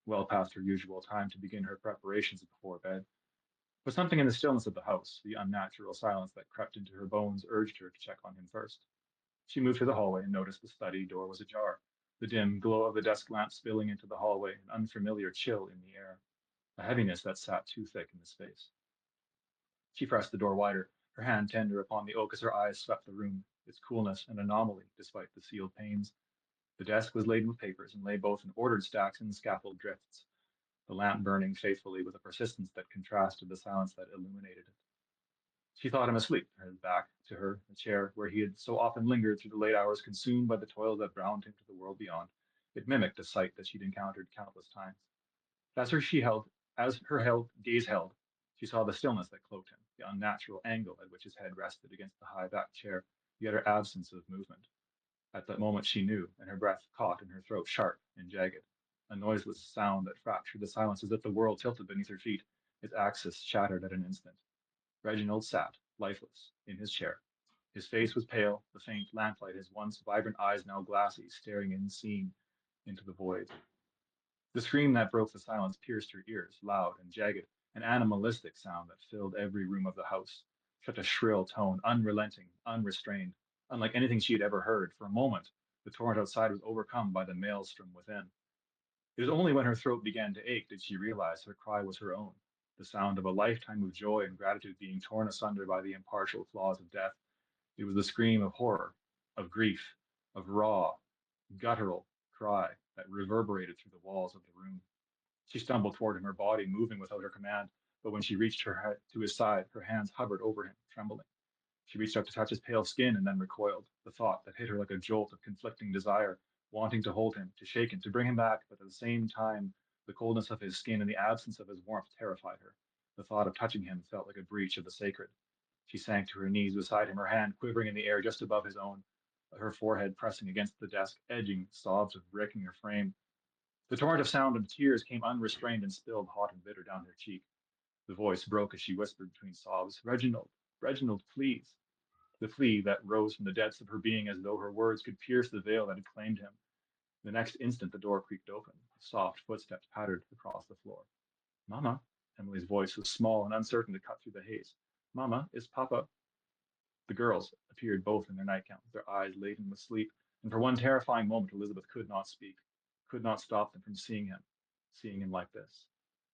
well past her usual time to begin her preparations before bed. But something in the stillness of the house, the unnatural silence that crept into her bones, urged her to check on him first. She moved to the hallway and noticed the study door was ajar, the dim glow of the desk lamp spilling into the hallway, an unfamiliar chill in the air, a heaviness that sat too thick in the space. She pressed the door wider, her hand tender upon the oak as her eyes swept the room, its coolness an anomaly despite the sealed panes. The desk was laden with papers and lay both in ordered stacks and scaffold drifts, the lamp burning faithfully with a persistence that contrasted the silence that illuminated it. She thought him asleep, his back to her, the chair where he had so often lingered through the late hours, consumed by the toils that bound him to the world beyond. It mimicked a sight that she'd encountered countless times. As her gaze held, she saw the stillness that cloaked him, the unnatural angle at which his head rested against the high-backed chair, the utter absence of movement. At that moment she knew, and her breath caught in her throat, sharp and jagged. A noiseless sound that fractured the silence as if the world tilted beneath her feet, its axis shattered at an instant. Reginald sat, lifeless, in his chair. His face was pale, the faint lamplight, his once vibrant eyes now glassy, staring unseen into the void. The scream that broke the silence pierced her ears, loud and jagged, an animalistic sound that filled every room of the house. Such a shrill tone, unrelenting, unrestrained, unlike anything she had ever heard. For a moment, the torrent outside was overcome by the maelstrom within. It was only when her throat began to ache did she realize her cry was her own, the sound of a lifetime of joy and gratitude being torn asunder by the impartial claws of death. It was the scream of horror, of grief, of raw, guttural cry that reverberated through the walls of the room. She stumbled toward him, her body moving without her command, but when she reached her head to his side, her hands hovered over him, trembling. She reached out to touch his pale skin and then recoiled, the thought that hit her like a jolt of conflicting desire, wanting to hold him, to shake him, to bring him back, but at the same time, the coldness of his skin and the absence of his warmth terrified her. The thought of touching him felt like a breach of the sacred. She sank to her knees beside him, her hand quivering in the air just above his own, her forehead pressing against the desk, edging sobs of breaking her frame. The torrent of sound and tears came unrestrained and spilled hot and bitter down her cheek. The voice broke as she whispered between sobs, Reginald, Reginald, please. The plea that rose from the depths of her being as though her words could pierce the veil that had claimed him. The next instant, the door creaked open. Soft footsteps pattered across the floor. Mama, Emily's voice was small and uncertain to cut through the haze. Mama, is Papa? The girls appeared both in their nightgowns, their eyes laden with sleep, and for one terrifying moment Elizabeth could not speak, could not stop them from seeing him like this.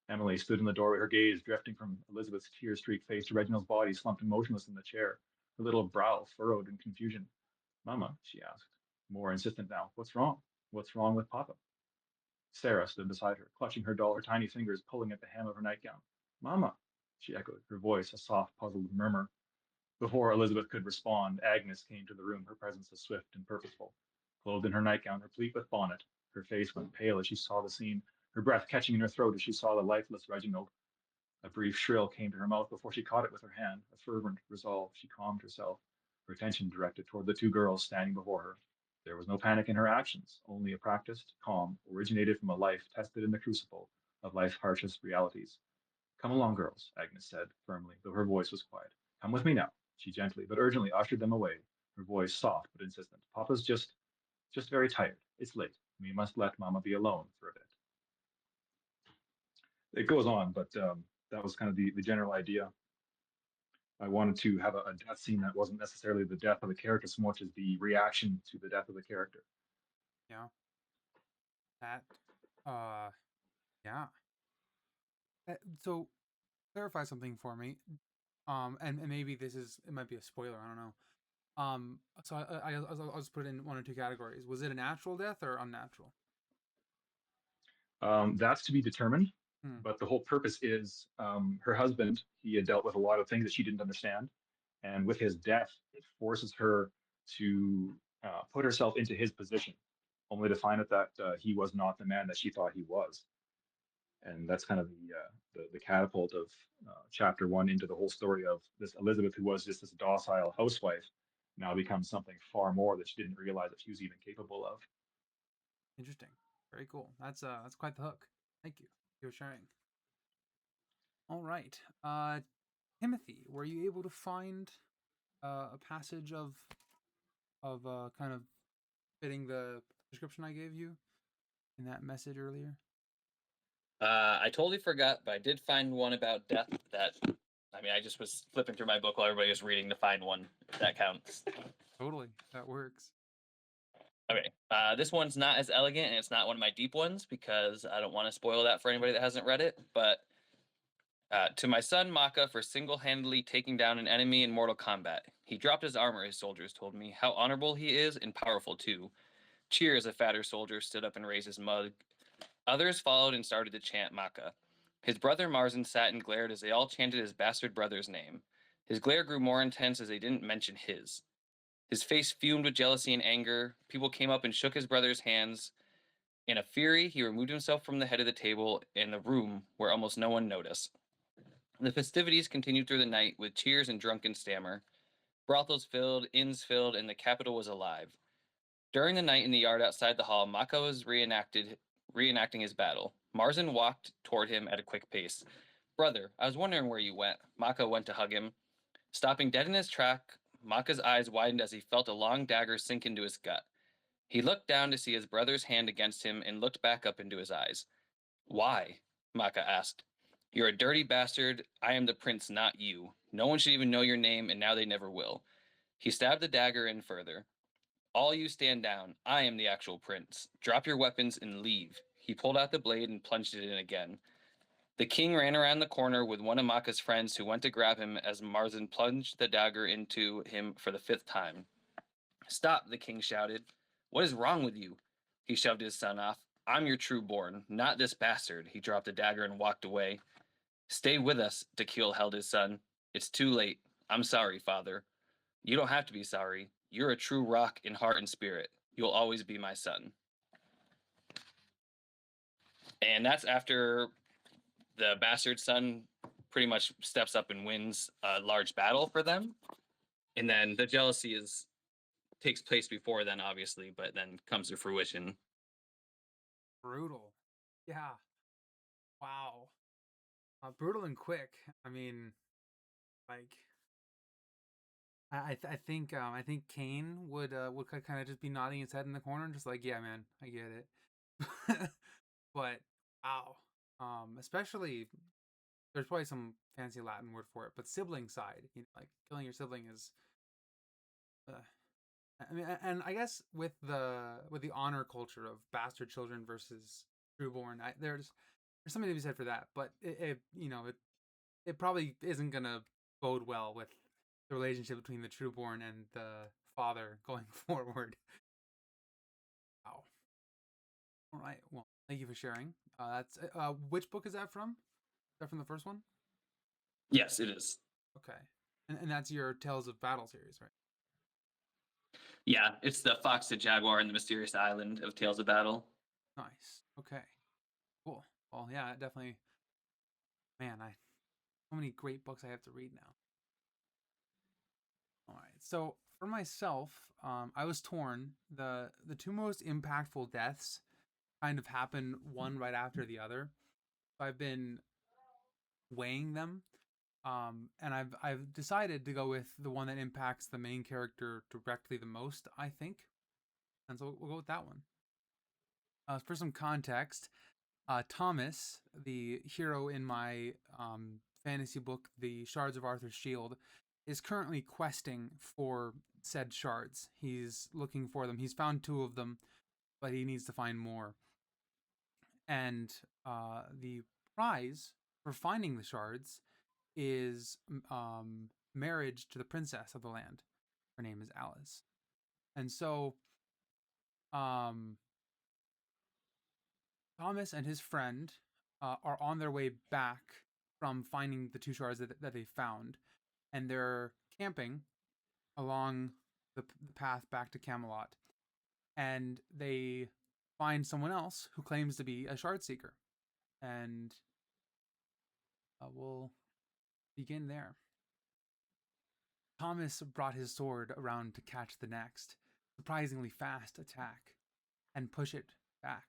Emily stood in the doorway, her gaze drifting from Elizabeth's tear-streaked face to Reginald's body slumped motionless in the chair, her little brow furrowed in confusion. Mama, she asked, more insistent now, what's wrong? What's wrong with Papa? Sarah stood beside her, clutching her doll, her tiny fingers pulling at the hem of her nightgown. Mama, she echoed, her voice a soft, puzzled murmur. Before Elizabeth could respond, Agnes came to the room, her presence as swift and purposeful. Clothed in her nightgown, replete with bonnet, her face went pale as she saw the scene, her breath catching in her throat as she saw the lifeless Reginald. A brief shrill came to her mouth before she caught it with her hand. A fervent resolve, she calmed herself, her attention directed toward the two girls standing before her. There was no panic in her actions, only a practiced calm originated from a life tested in the crucible of life's harshest realities. Come along, girls, Agnes said firmly, though her voice was quiet. Come with me now. She gently but urgently ushered them away, her voice soft but insistent. Papa's just very tired. It's late. We must let Mama be alone for a bit. It goes on, but that was kind of the general idea. I wanted to have a death scene that wasn't necessarily the death of the character so much as the reaction to the death of the character. Yeah. That, yeah. So, clarify something for me. And maybe it might be a spoiler. I don't know. So I'll just put it in one or two categories. Was it a natural death or unnatural? That's to be determined. Hmm. But the whole purpose is her husband, he had dealt with a lot of things that she didn't understand. And with his death, it forces her to put herself into his position, only to find out that he was not the man that she thought he was. And that's kind of the catapult of chapter one into the whole story of this Elizabeth, who was just this docile housewife, now becomes something far more that she didn't realize that she was even capable of. Interesting. Very cool. That's quite the hook. Thank you for sharing. All right. Timothy, were you able to find a passage of kind of fitting the description I gave you in that message earlier? I totally forgot, but I did find one about death that, I mean, I just was flipping through my book while everybody was reading to find one, if that counts. Totally. That works. Okay, this one's not as elegant, and it's not one of my deep ones, because I don't want to spoil that for anybody that hasn't read it, but to my son Maka for single-handedly taking down an enemy in Mortal Kombat. He dropped his armor, his soldiers told me. How honorable he is, and powerful too. Cheers, a fatter soldier stood up and raised his mug. Others followed and started to chant Maka. His brother Marzin sat and glared as they all chanted his bastard brother's name. His glare grew more intense as they didn't mention his. His face fumed with jealousy and anger. People came up and shook his brother's hands. In a fury, he removed himself from the head of the table in the room where almost no one noticed. The festivities continued through the night with cheers and drunken stammer. Brothels filled, inns filled, and the capital was alive. During the night in the yard outside the hall, Maka was reenacting his battle. Marzin walked toward him at a quick pace. Brother, I was wondering where you went. Maka went to hug him. Stopping dead in his track, Maka's eyes widened as he felt a long dagger sink into his gut. He looked down to see his brother's hand against him and looked back up into his eyes. Why? Maka asked. You're a dirty bastard. I am the prince, not you. No one should even know your name, and now they never will. He stabbed the dagger in further. All you stand down. I am the actual prince. Drop your weapons and leave. He pulled out the blade and plunged it in again. The king ran around the corner with one of Maka's friends who went to grab him as Marzin plunged the dagger into him for the 5th time. Stop, the king shouted. What is wrong with you? He shoved his son off. I'm your true born, not this bastard. He dropped the dagger and walked away. Stay with us, Dakil held his son. It's too late. I'm sorry, father. You don't have to be sorry. You're a true rock in heart and spirit. You'll always be my son. And that's after the bastard son pretty much steps up and wins a large battle for them. And then the jealousy takes place before then, obviously, but then comes to fruition. Brutal. Yeah. Wow. Brutal and quick. I mean, like, I think Kane would kind of just be nodding his head in the corner, just like, yeah, man, I get it. But wow. Especially there's probably some fancy Latin word for it, but sibling side, like killing your sibling is. I mean, and I guess with the honor culture of bastard children versus trueborn, there's something to be said for that. But it probably isn't gonna bode well with the relationship between the trueborn and the father going forward. Wow. All right. Well, thank you for sharing. That's which book is that from? Is that from the first one? Yes, it is. Okay. And that's your Tales of Battle series, right? Yeah, it's the Fox, the Jaguar, and the Mysterious Island of Tales of Battle. Nice. Okay. Cool. Well, yeah, definitely. Man, so many great books I have to read now. All right. So for myself, I was torn. The two most impactful deaths kind of happen one right after the other. So I've been weighing them. And I've decided to go with the one that impacts the main character directly the most, I think. And so we'll go with that one. For some context, Thomas, the hero in my fantasy book, The Shards of Arthur's Shield, is currently questing for said shards. He's looking for them. He's found 2 of them, but he needs to find more. And the prize for finding the shards is marriage to the princess of the land. Her name is Alice. And so Thomas and his friend are on their way back from finding the 2 shards that they found, and they're camping along the path back to Camelot, and they find someone else who claims to be a shard seeker, and we'll begin there. Thomas brought his sword around to catch the next, surprisingly fast attack, and push it back.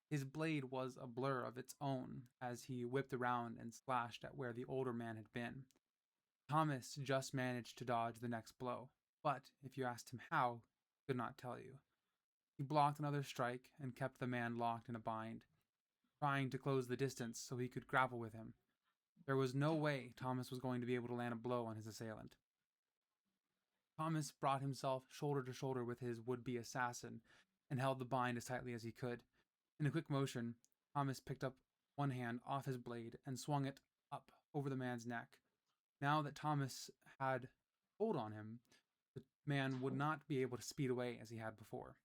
His blade was a blur of its own as he whipped around and slashed at where the older man had been. Thomas just managed to dodge the next blow, but if you asked him how, he could not tell you. He blocked another strike and kept the man locked in a bind, trying to close the distance so he could grapple with him. There was no way Thomas was going to be able to land a blow on his assailant. Thomas brought himself shoulder to shoulder with his would-be assassin and held the bind as tightly as he could. In a quick motion, Thomas picked up one hand off his blade and swung it up over the man's neck. Now that Thomas had hold on him, the man would not be able to speed away as he had before.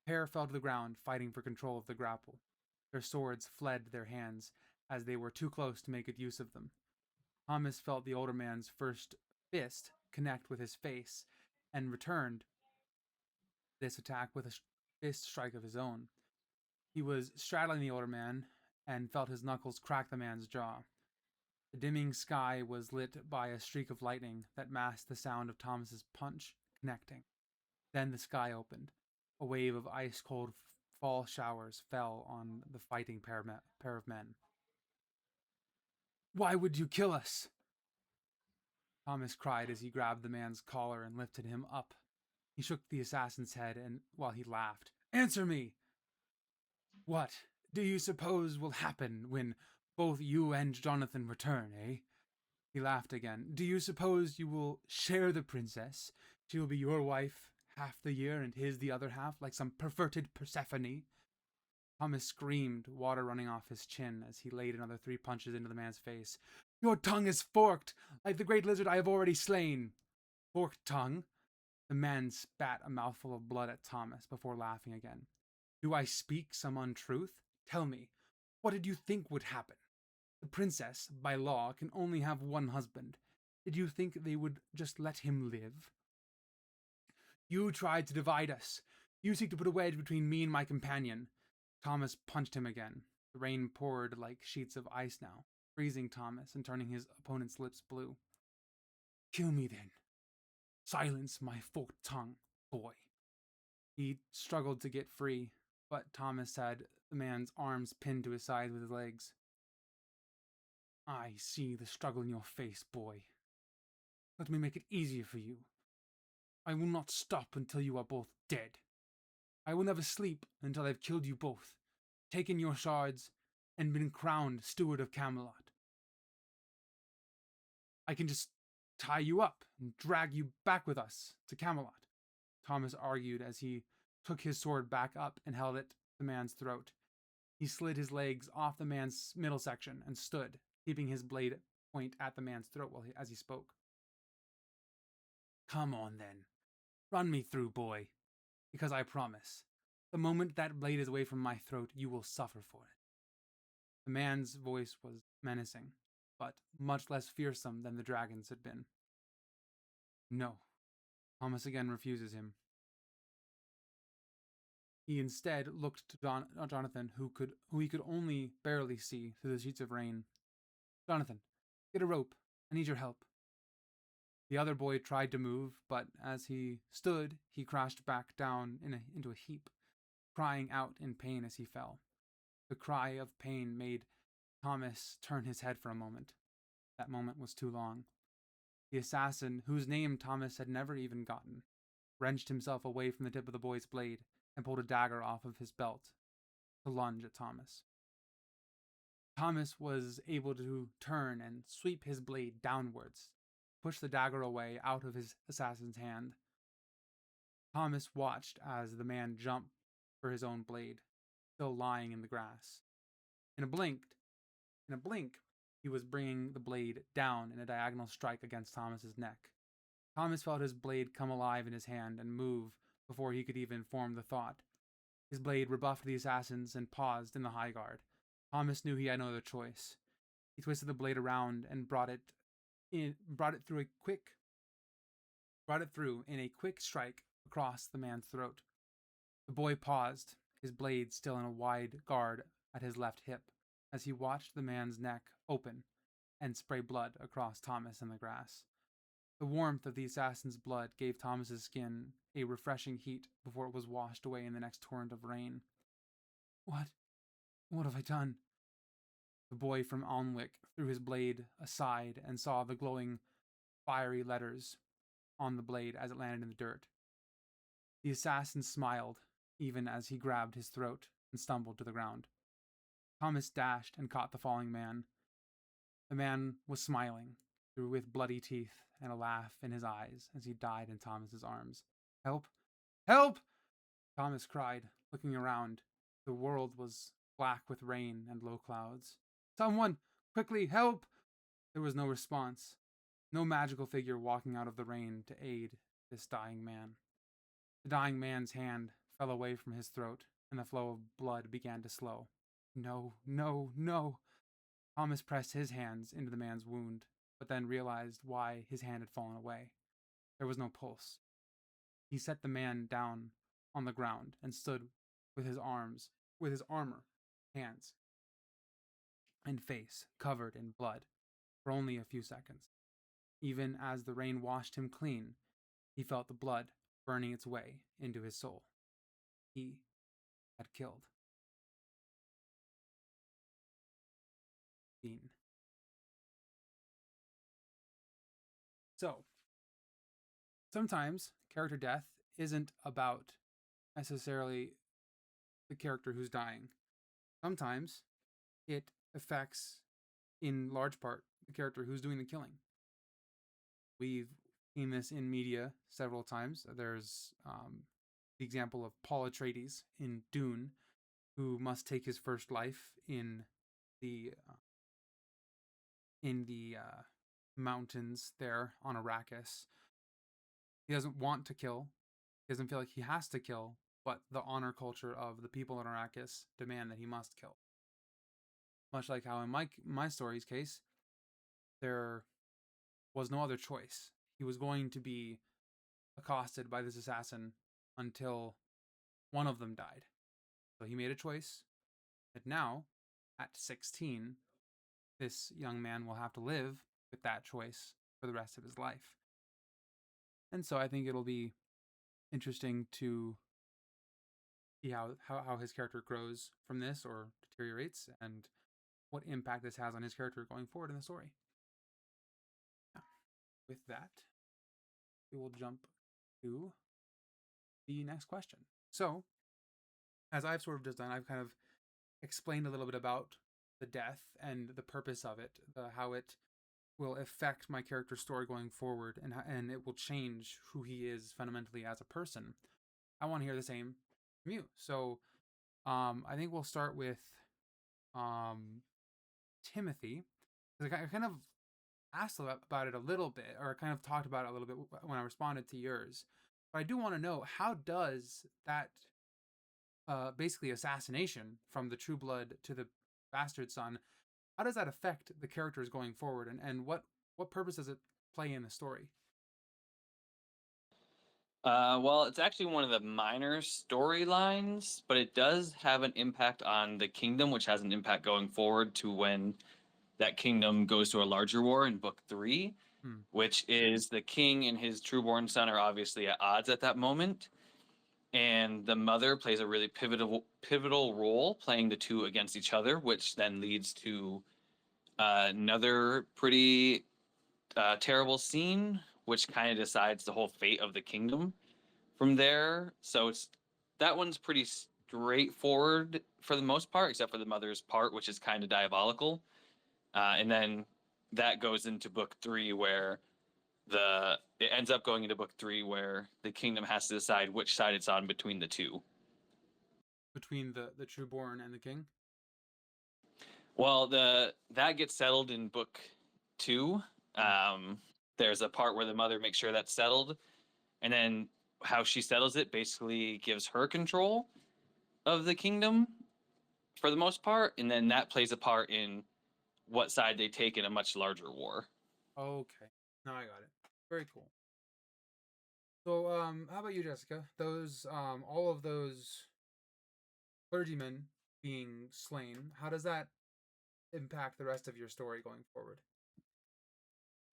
The pair fell to the ground, fighting for control of the grapple. Their swords fled their hands as they were too close to make good use of them. Thomas felt the older man's first fist connect with his face and returned this attack with a fist strike of his own. He was straddling the older man and felt his knuckles crack the man's jaw. The dimming sky was lit by a streak of lightning that masked the sound of Thomas's punch connecting. Then the sky opened. A wave of ice-cold fall showers fell on the fighting pair of men. "Why would you kill us?" Thomas cried as he grabbed the man's collar and lifted him up. He shook the assassin's head and while he laughed. "Answer me! What do you suppose will happen when both you and Jonathan return, eh?" He laughed again. "Do you suppose you will share the princess? She will be your wife half the year and his the other half, like some perverted Persephone?" Thomas screamed, water running off his chin as he laid another 3 punches into the man's face. "Your tongue is forked, like the great lizard I have already slain." "Forked tongue?" The man spat a mouthful of blood at Thomas before laughing again. "Do I speak some untruth? Tell me, what did you think would happen? The princess, by law, can only have one husband. Did you think they would just let him live? You tried to divide us. You seek to put a wedge between me and my companion." Thomas punched him again. The rain poured like sheets of ice now, freezing Thomas and turning his opponent's lips blue. "Kill me then. Silence my forked tongue, boy." He struggled to get free, but Thomas had the man's arms pinned to his sides with his legs. "I see the struggle in your face, boy. Let me make it easier for you. I will not stop until you are both dead. I will never sleep until I've killed you both, taken your shards, and been crowned steward of Camelot. I can just tie you up and drag you back with us to Camelot," Thomas argued as he took his sword back up and held it to the man's throat. He slid his legs off the man's middle section and stood, keeping his blade point at the man's throat as he spoke. "Come on, then. Run me through, boy. Because I promise, the moment that blade is away from my throat, you will suffer for it." The man's voice was menacing, but much less fearsome than the dragon's had been. "No." Thomas again refuses him. He instead looked to Jonathan, who he could only barely see through the sheets of rain. "Jonathan, get a rope. I need your help." The other boy tried to move, but as he stood, he crashed back down into a heap, crying out in pain as he fell. The cry of pain made Thomas turn his head for a moment. That moment was too long. The assassin, whose name Thomas had never even gotten, wrenched himself away from the tip of the boy's blade and pulled a dagger off of his belt to lunge at Thomas. Thomas was able to turn and sweep his blade downwards, push the dagger away out of his assassin's hand. Thomas watched as the man jumped for his own blade, still lying in the grass. In a blink, he was bringing the blade down in a diagonal strike against Thomas's neck. Thomas felt his blade come alive in his hand and move before he could even form the thought. His blade rebuffed the assassins and paused in the high guard. Thomas knew he had no other choice. He twisted the blade around and brought it through in a quick strike across the man's throat. The boy paused, his blade still in a wide guard at his left hip, as he watched the man's neck open and spray blood across Thomas in the grass. The warmth of the assassin's blood gave Thomas's skin a refreshing heat before it was washed away in the next torrent of rain. What have I done?" The boy from Alnwick threw his blade aside and saw the glowing, fiery letters on the blade as it landed in the dirt. The assassin smiled, even as he grabbed his throat and stumbled to the ground. Thomas dashed and caught the falling man. The man was smiling, with bloody teeth and a laugh in his eyes as he died in Thomas's arms. "Help! Help!" Thomas cried, looking around. The world was black with rain and low clouds. "Someone! Quickly, help!" There was no response, no magical figure walking out of the rain to aid this dying man. The dying man's hand fell away from his throat, and the flow of blood began to slow. No, no, no! Thomas pressed his hands into the man's wound, but then realized why his hand had fallen away. There was no pulse. He set the man down on the ground and stood with his arms with his armor, hands, and face covered in blood for only a few seconds. Even as the rain washed him clean, he felt the blood burning its way into his soul. He had killed Dean. So, sometimes character death isn't about necessarily the character who's dying. Sometimes it affects, in large part, the character who's doing the killing. We've seen this in media several times. There's the example of Paul Atreides in Dune, who must take his first life in the mountains there on Arrakis. He doesn't want to kill. He doesn't feel like he has to kill, but the honor culture of the people in Arrakis demand that he must kill. Much like how in my story's case, there was no other choice. He was going to be accosted by this assassin until one of them died. So he made a choice that now, at 16, this young man will have to live with that choice for the rest of his life. And so I think it'll be interesting to see how his character grows from this or deteriorates, and what impact this has on his character going forward in the story. Now, with that, we will jump to the next question. So, as I've sort of just done, I've kind of explained a little bit about the death and the purpose of it, how it will affect my character's story going forward, and it will change who he is fundamentally as a person. I want to hear the same from you. So, I think we'll start with Timothy. I kind of asked about it a little bit, or kind of talked about it a little bit when I responded to yours. But I do want to know, how does that basically assassination from the true blood to the bastard son, how does that affect the characters going forward, and what purpose does it play in the story? Well, it's actually one of the minor storylines, but it does have an impact on the kingdom, which has an impact going forward to when that kingdom goes to a larger war in book 3, which is the king and his trueborn son are obviously at odds at that moment. And the mother plays a really pivotal role playing the two against each other, which then leads to another pretty terrible scene, which kind of decides the whole fate of the kingdom from there. So that one's pretty straightforward for the most part, except for the mother's part, which is kind of diabolical. And then that goes into book 3, where it ends up going into book 3 where the kingdom has to decide which side it's on between the two. Between the trueborn and the king? Well, that gets settled in book 2. There's a part where the mother makes sure that's settled, and then how she settles it basically gives her control of the kingdom for the most part, and then that plays a part in what side they take in a much larger war. Okay, now I got it. Very cool. So, how about you, Jessica? Those, all of those clergymen being slain, how does that impact the rest of your story going forward?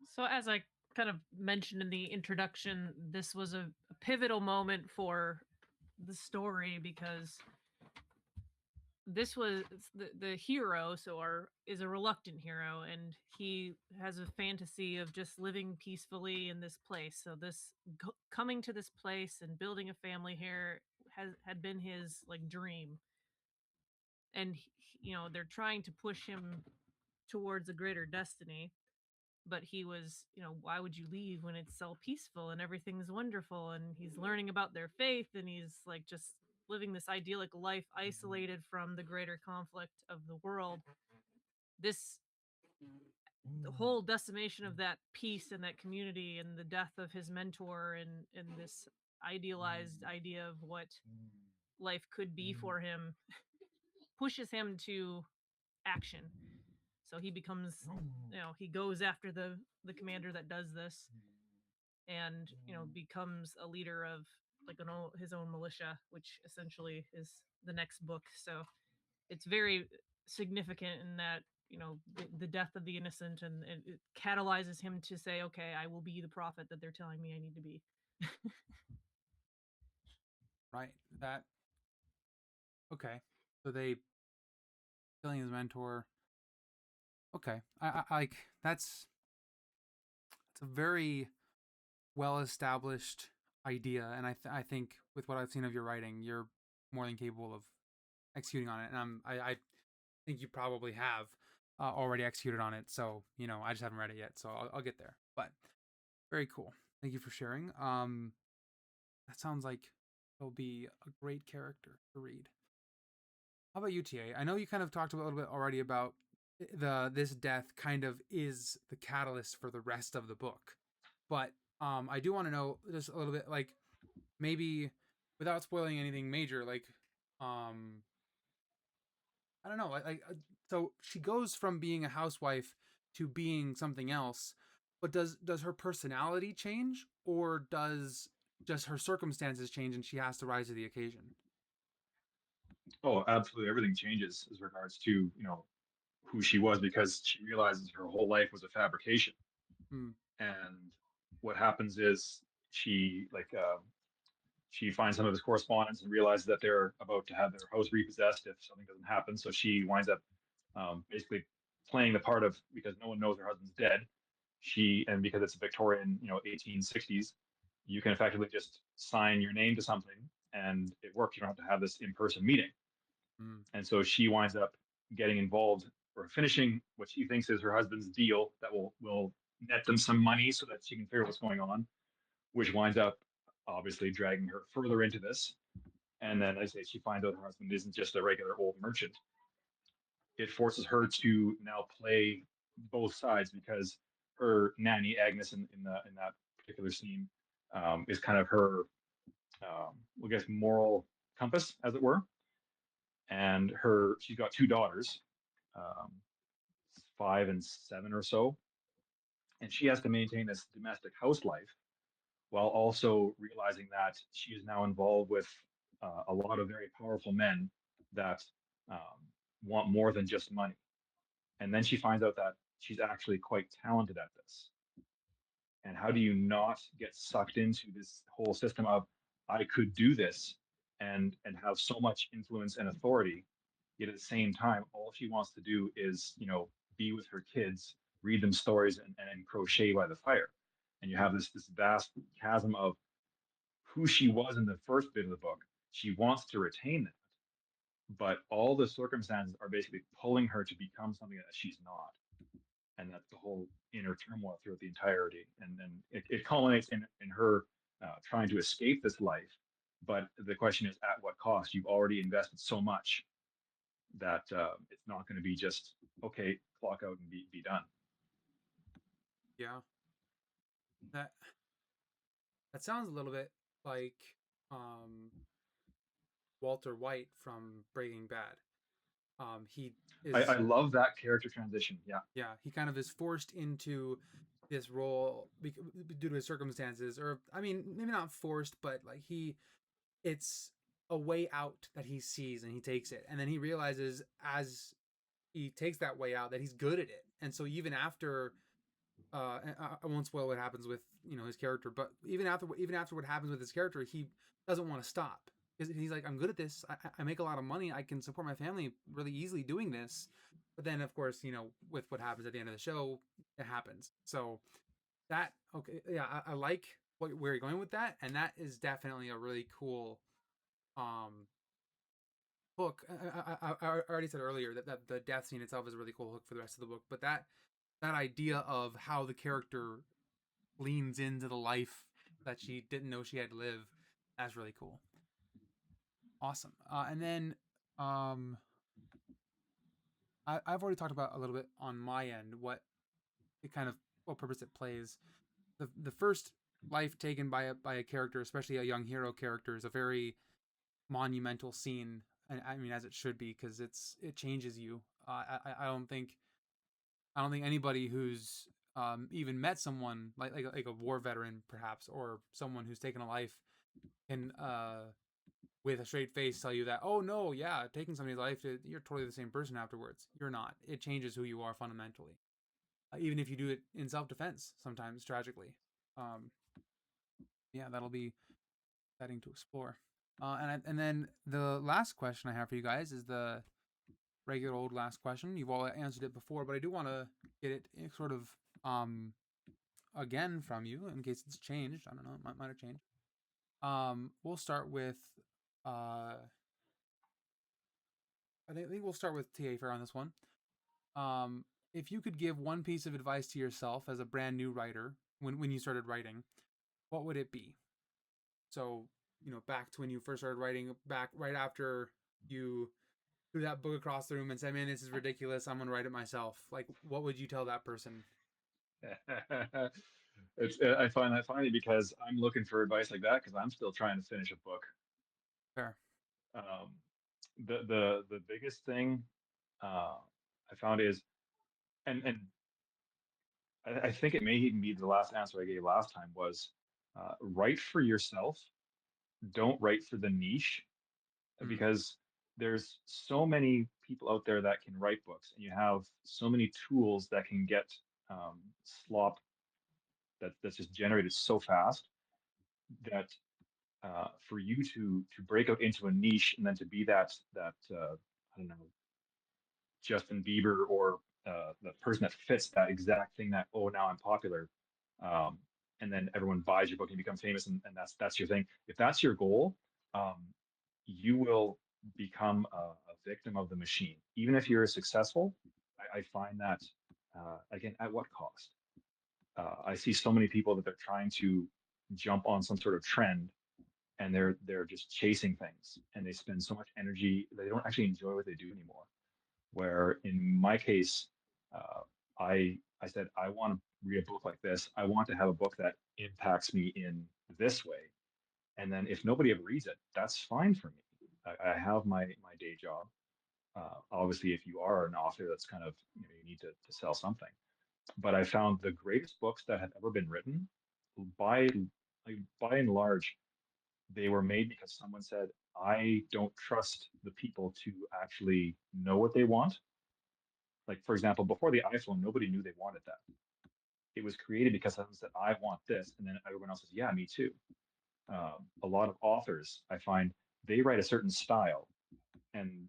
So, as I kind of mentioned in the introduction, this was a pivotal moment for the story, because this was the hero, is a reluctant hero, and he has a fantasy of just living peacefully in this place. So this coming to this place and building a family here had been his like dream. And they're trying to push him towards a greater destiny, but he was, why would you leave when it's so peaceful and everything's wonderful? And he's learning about their faith, and he's like just living this idyllic life isolated from the greater conflict of the world. The whole decimation of that peace and that community, and the death of his mentor, and this idealized idea of what life could be for him, pushes him to action. So he becomes, he goes after the commander that does this, and becomes a leader of like his own militia, which essentially is the next book. So it's very significant in that, you know, the death of the innocent, and it catalyzes him to say, okay, I will be the prophet that they're telling me I need to be. Right. That. Okay. So they killing his mentor. Okay. I like it's a very well established idea, and I think with what I've seen of your writing, you're more than capable of executing on it, and I think you probably have already executed on it. So you know, I just haven't read it yet, so I'll get there. But very cool. Thank you for sharing. That sounds like it'll be a great character to read. How about you, TA? I know you kind of talked a little bit already about this death kind of is the catalyst for the rest of the book, but I do want to know just a little bit, like maybe without spoiling anything major, like um, I don't know, so she goes from being a housewife to being something else, but does her personality change, or does just her circumstances change and she has to rise to the occasion? Oh, absolutely. Everything changes as regards to, who she was, because she realizes her whole life was a fabrication. Hmm. And what happens is she finds some of his correspondence and realizes that they're about to have their house repossessed if something doesn't happen. So she winds up basically playing the part of, because no one knows her husband's dead. And because it's a Victorian, 1860s, you can effectively just sign your name to something and it works. You don't have to have this in-person meeting. Hmm. And so she winds up getting involved or finishing what she thinks is her husband's deal that will net them some money so that she can figure out what's going on, which winds up obviously dragging her further into this. And then, as I say, she finds out her husband isn't just a regular old merchant. It forces her to now play both sides, because her nanny Agnes in that particular scene is kind of her, I guess, moral compass, as it were. And she's got two daughters, um, 5 and 7 or so, and she has to maintain this domestic house life while also realizing that she is now involved with a lot of very powerful men that want more than just money. And then she finds out that she's actually quite talented at this. And how do you not get sucked into this whole system of, I could do this and have so much influence and authority, yet at the same time, all she wants to do is, be with her kids, read them stories, and crochet by the fire. And you have this vast chasm of who she was in the first bit of the book. She wants to retain that, but all the circumstances are basically pulling her to become something that she's not. And that's the whole inner turmoil throughout the entirety. And then it culminates in her trying to escape this life. But the question is, at what cost? You've already invested so much that it's not going to be just, okay, clock out and be done. Yeah. That that sounds a little bit like um, Walter White from Breaking Bad. He is I love that character transition. Yeah, he kind of is forced into this role due to his circumstances, or I mean, maybe not forced, but like it's a way out that he sees and he takes it, and then he realizes as he takes that way out that he's good at it, and so even after I won't spoil what happens with his character, but even after what happens with his character, he doesn't want to stop because he's like, I'm good at this. I make a lot of money. I can support my family really easily doing this. But then, of course, with what happens at the end of the show, it happens. So that okay, yeah, I like where you're going with that, and that is definitely a really cool um hook. I already said earlier that the death scene itself is a really cool hook for the rest of the book, but that idea of how the character leans into the life that she didn't know she had to live, that's really cool. Awesome. And then I've already talked about a little bit on my end what purpose it plays. The first life taken by a character, especially a young hero character, is a very monumental scene, and I mean as it should be, because it changes you. I don't think anybody who's even met someone like a war veteran perhaps, or someone who's taken a life, can with a straight face tell you that, oh no, yeah, taking somebody's life, you're totally the same person afterwards. You're not. It changes who you are fundamentally, even if you do it in self-defense. Sometimes tragically, um, yeah, that'll be exciting to explore. And then the last question I have for you guys is the regular old last question. You've all answered it before, but I do want to get it sort of again from you in case it's changed. I don't know, it might have changed. We'll start with I think we'll start with TA Fair on this one. If you could give one piece of advice to yourself as a brand new writer when you started writing, what would it be? So, back to when you first started writing, back right after you threw that book across the room and said, "Man, this is ridiculous. I'm gonna write it myself." Like, what would you tell that person? I find that funny because I'm looking for advice like that because I'm still trying to finish a book. Fair. Um, the biggest thing I found is, and I think it may even be the last answer I gave last time was, write for yourself. Don't write for the niche, Mm, because there's so many people out there that can write books, and you have so many tools that can get slop that's just generated so fast that for you to break out into a niche and then to be that I don't know, Justin Bieber or the person that fits that exact thing that, oh, now I'm popular, um, and then everyone buys your book and you become famous, and that's your thing. If that's your goal, um, you will become a victim of the machine. Even if you're successful, I find that again, at what cost? I see so many people that they're trying to jump on some sort of trend, and they're just chasing things, and they spend so much energy they don't actually enjoy what they do anymore. Where in my case, uh, I said I want to read a book like this. I want to have a book that impacts me in this way. And then if nobody ever reads it, that's fine for me. I have my day job. Obviously, if you are an author, that's kind of, you need to sell something. But I found the greatest books that have ever been written, by by and large, they were made because someone said, I don't trust the people to actually know what they want. Like, for example, before the iPhone, nobody knew they wanted that. It was created because someone said, I want this. And then everyone else says, yeah, me too. A lot of authors, I find, they write a certain style. And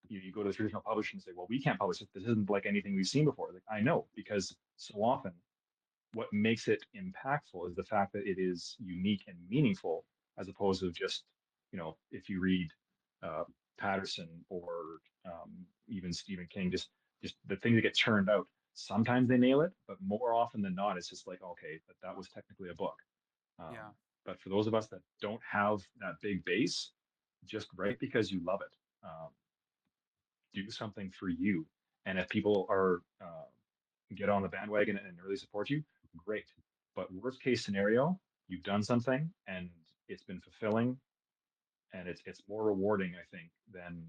you go to the traditional publishers and say, well, we can't publish it. This isn't like anything we've seen before. Like, I know, because so often what makes it impactful is the fact that it is unique and meaningful, as opposed to just, if you read uh, Patterson or even Stephen King, just the things that get churned out. Sometimes they nail it, but more often than not, it's just like, okay, that was technically a book. Um, yeah. but for those of us that don't have that big base, just write because you love it. Do something for you. And if people are get on the bandwagon and really support you, great. But worst case scenario, you've done something and it's been fulfilling, and it's more rewarding, I think, than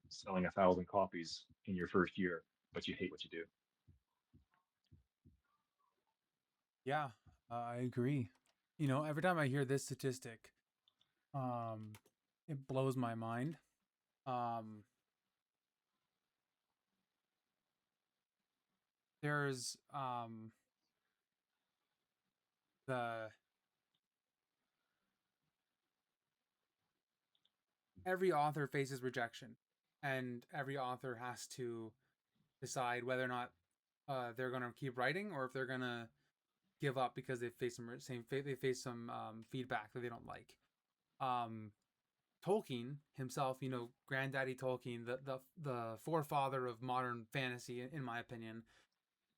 selling 1,000 copies in your first year, but you hate what you do. Yeah, I agree. Every time I hear this statistic, um, it blows my mind. Um, there's the every author faces rejection, and every author has to decide whether or not they're gonna keep writing or if they're gonna give up because they face some feedback that they don't like. Um, Tolkien himself, Granddaddy Tolkien, the forefather of modern fantasy, in my opinion,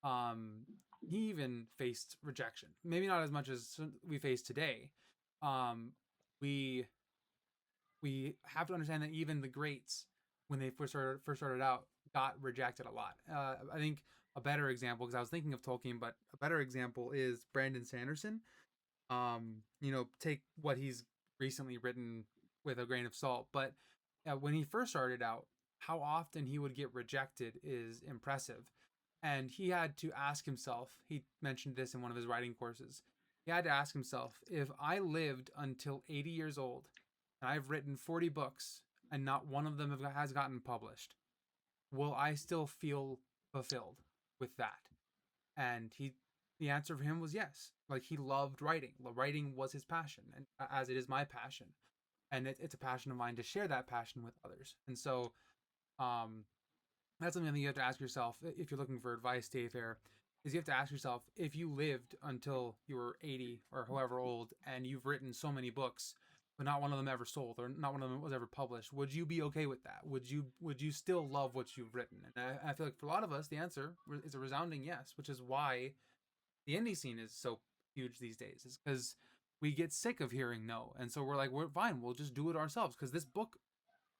um, he even faced rejection. Maybe not as much as we face today. Um, we we have to understand that even the greats, when they first started out, got rejected a lot. I think a better example, because I was thinking of Tolkien, but a better example is Brandon Sanderson. Take what he's recently written with a grain of salt, but when he first started out, how often he would get rejected is impressive. And he had to ask himself, he mentioned this in one of his writing courses, he he had to ask himself, if I lived until 80 years old and I've written 40 books and not one of them has gotten published, will I still feel fulfilled with that? And the answer for him was yes. Like, he loved writing. Writing was his passion, and as it is my passion, and it's a passion of mine to share that passion with others. And so, um, that's something that you have to ask yourself if you're looking for advice, Dave. Here is you have to ask yourself, if you lived until you were 80 or however old, and you've written so many books, but not one of them ever sold or not one of them was ever published, would you be okay with that? Would you still love what you've written? And I feel like for a lot of us, the answer is a resounding yes, which is why the indie scene is so huge these days, is because we get sick of hearing no, and so we're like, we're fine, we'll just do it ourselves, because this book,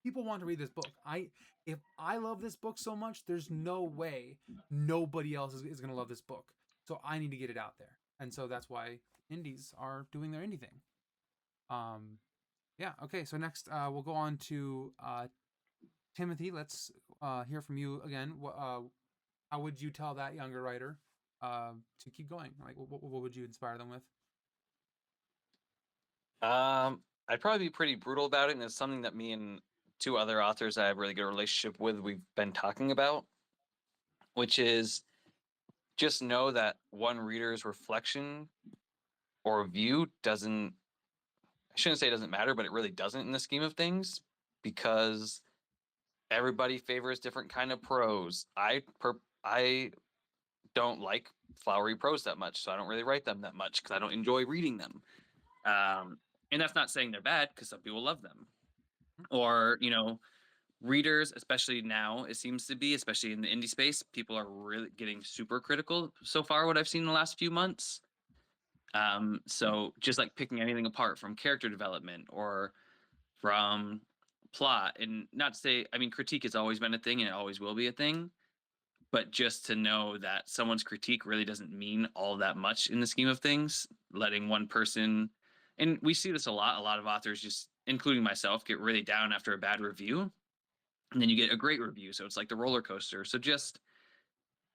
people want to read this book. If I love this book so much, there's no way nobody else is going to love this book, so I need to get it out there. And so that's why indies are doing their indie thing. Yeah, okay, so next we'll go on to Timothy. Let's hear from you again. How would you tell that younger writer to keep going? Like, what would you inspire them with? I'd probably be pretty brutal about it, and it's something that me and two other authors I have a really good relationship with, we've been talking about, which is just know that one reader's reflection or view doesn't, I shouldn't say it doesn't matter, but it really doesn't in the scheme of things, because everybody favors different kind of prose. I don't like flowery prose that much, so I don't really write them that much because I don't enjoy reading them. And that's not saying they're bad, because some people love them. Or, readers, especially now, it seems to be, especially in the indie space, people are really getting super critical so far, what I've seen in the last few months. So just like picking anything apart from character development or from plot, and not to say, I mean, critique has always been a thing and it always will be a thing, but just to know that someone's critique really doesn't mean all that much in the scheme of things, letting one person, and we see this a lot of authors, just including myself, get really down after a bad review, and then you get a great review, so it's like the roller coaster. So just,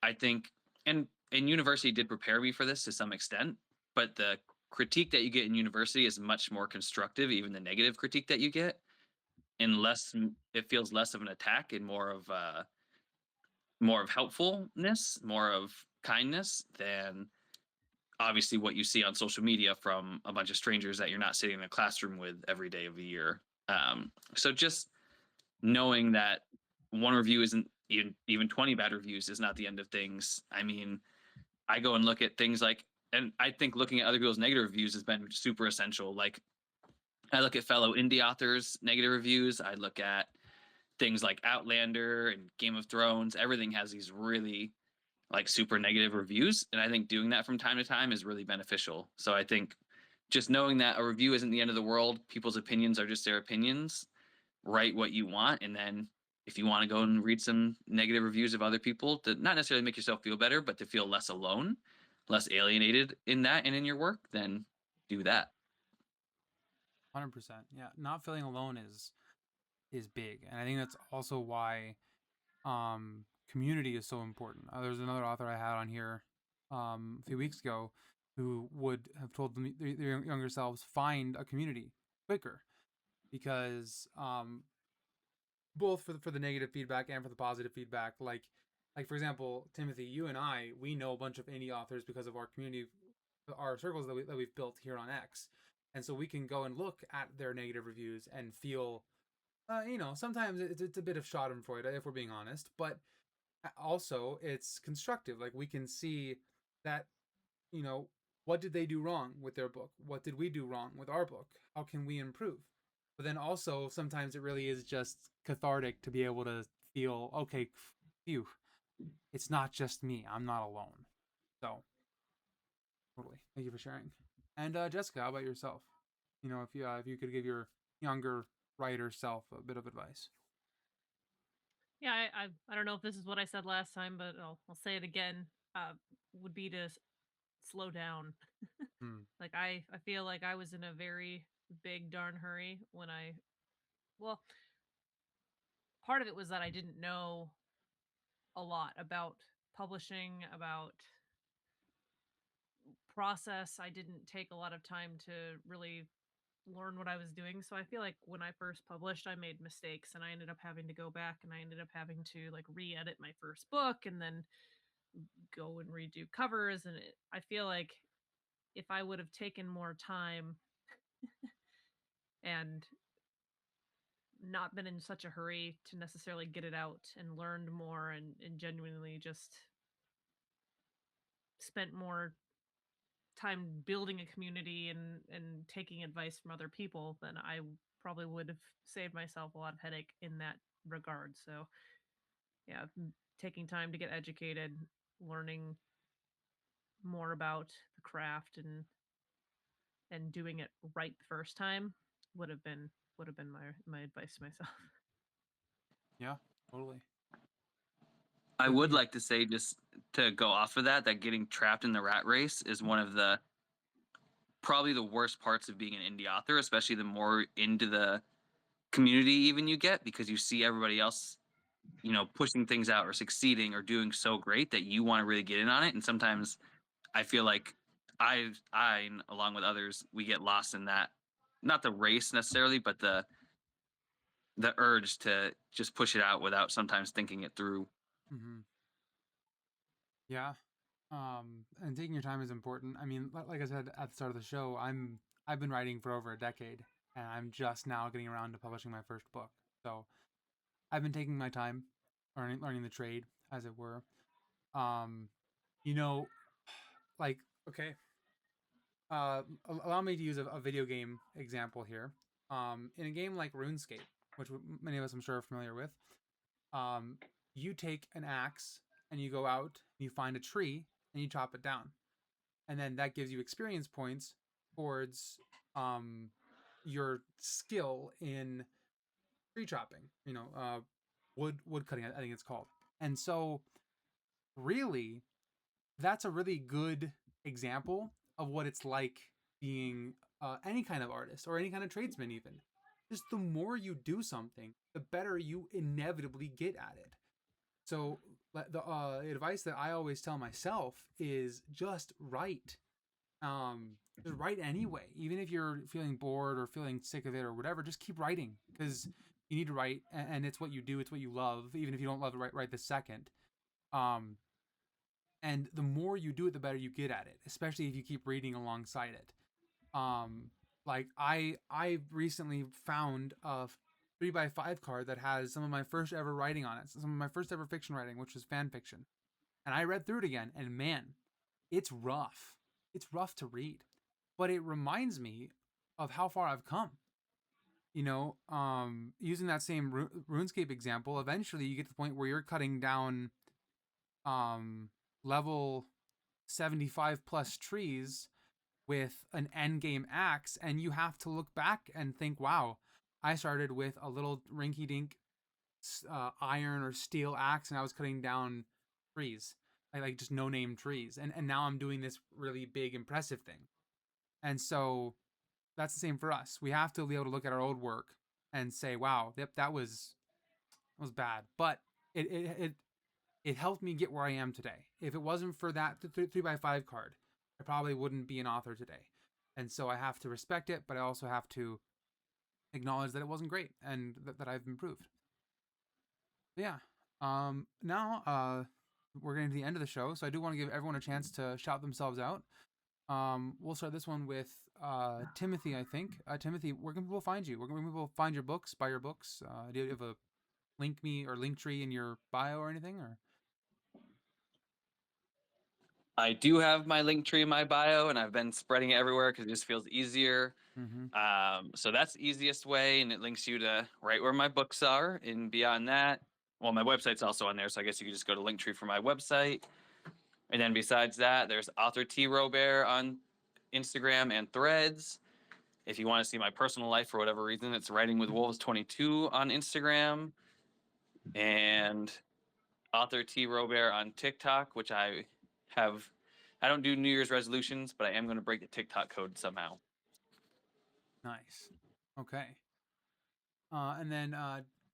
I think, and university did prepare me for this to some extent, but the critique that you get in university is much more constructive, even the negative critique that you get, and it feels less of an attack and more of helpfulness, more of kindness than obviously what you see on social media from a bunch of strangers that you're not sitting in a classroom with every day of the year. So just knowing that one review isn't, even 20 bad reviews is not the end of things. I mean, I go and look at things like, and I think looking at other people's negative reviews has been super essential. Like, I look at fellow indie authors' negative reviews. I look at things like Outlander and Game of Thrones. Everything has these really like super negative reviews, and I think doing that from time to time is really beneficial. So I think just knowing that a review isn't the end of the world, people's opinions are just their opinions. Write what you want, and then if you want to go and read some negative reviews of other people, to not necessarily make yourself feel better, but to feel less alone, less alienated in that and in your work, then do that. 100%. Yeah, not feeling alone is big, and I think that's also why community is so important. There's another author I had on here a few weeks ago who would have told them, their younger selves, find a community quicker, because both for the negative feedback and for the positive feedback, like for example, Timothy, you and I, we know a bunch of indie authors because of our community, our circles that we've built here on X, and so we can go and look at their negative reviews and feel, sometimes it's a bit of Schadenfreude, if we're being honest, but also it's constructive. Like, we can see that, what did they do wrong with their book? What did we do wrong with our book? How can we improve? But then also sometimes it really is just cathartic to be able to feel, okay, phew, it's not just me. I'm not alone. So totally. Thank you for sharing. And Jessica, how about yourself? If you could give your younger writer self a bit of advice. Yeah, I don't know if this is what I said last time, but I'll say it again. Would be to slow down. Hmm. Like, I feel like I was in a very big darn hurry when well, part of it was that I didn't know a lot about publishing, about process, I didn't take a lot of time to really learn what I was doing. So I feel like when I first published, I made mistakes and I ended up having to go back and I ended up having to like re-edit my first book and then go and redo covers. And I feel like if I would have taken more time and not been in such a hurry to necessarily get it out and learned more and genuinely just spent more time building a community and taking advice from other people, then I probably would have saved myself a lot of headache in that regard. So yeah, taking time to get educated, learning more about the craft and doing it right the first time would have been my advice to myself. Yeah, totally. I Good would lead. like to say, just to go off of that, that getting trapped in the rat race is one of the probably the worst parts of being an indie author, especially the more into the community even you get, because you see everybody else, pushing things out or succeeding or doing so great that you want to really get in on it. And sometimes I feel like I along with others, we get lost in that, not the race necessarily, but the urge to just push it out without sometimes thinking it through. Mm-hmm. Yeah. And taking your time is important. I mean, like I said at the start of the show, I've been writing for over a decade, and I'm just now getting around to publishing my first book. So I've been taking my time, learning the trade, as it were. Um, you know, like okay, allow me to use a video game example here. In a game like RuneScape, which many of us I'm sure are familiar with, um, you take an axe and you go out and you find a tree and you chop it down, and then that gives you experience points towards um, your skill in tree chopping. Wood cutting, I think it's called. And so, really, that's a really good example of what it's like being any kind of artist or any kind of tradesman. Even just the more you do something, the better you inevitably get at it. So the advice that I always tell myself is just write. Just write anyway, even if you're feeling bored or feeling sick of it or whatever. Just keep writing because you need to write, and it's what you do. It's what you love, even if you don't love it right this second. Um, and the more you do it, the better you get at it. Especially if you keep reading alongside it. Um, like I recently found a 3x5 card that has some of my first ever writing on it, some of my first ever fiction writing, which was fan fiction. And I read through it again, and man, it's rough. It's rough to read, but it reminds me of how far I've come. Using that same RuneScape example, eventually you get to the point where you're cutting down um, level 75 plus trees with an end game axe, and you have to look back and think, wow, I started with a little rinky dink iron or steel axe, and I was cutting down trees, like just no name trees, and now I'm doing this really big, impressive thing. And so that's the same for us. We have to be able to look at our old work and say, wow, yep, that was bad, but it helped me get where I am today. If it wasn't for that 3x5 card, I probably wouldn't be an author today. And so I have to respect it, but I also have to acknowledge that it wasn't great and that I've improved. But yeah. Now we're getting to the end of the show, so I do want to give everyone a chance to shout themselves out. We'll start this one with Timothy, I think. Timothy, where can people find you? Where can people find your books, buy your books? Do you have a link me or link tree in your bio or anything? Or I do have my link tree in my bio, and I've been spreading it everywhere because it just feels easier. mm-hmm. So that's the easiest way, and it links you to right where my books are. And beyond that, well, my website's also on there, so I guess you could just go to Linktree for my website. And then besides that, there's author T. Robert on Instagram and Threads. If you want to see my personal life for whatever reason, it's Writing with Wolves 22 on Instagram, and author T. Robert on TikTok, which I have. I don't do New Year's resolutions, but I am going to break the TikTok code somehow. Nice. Okay. And then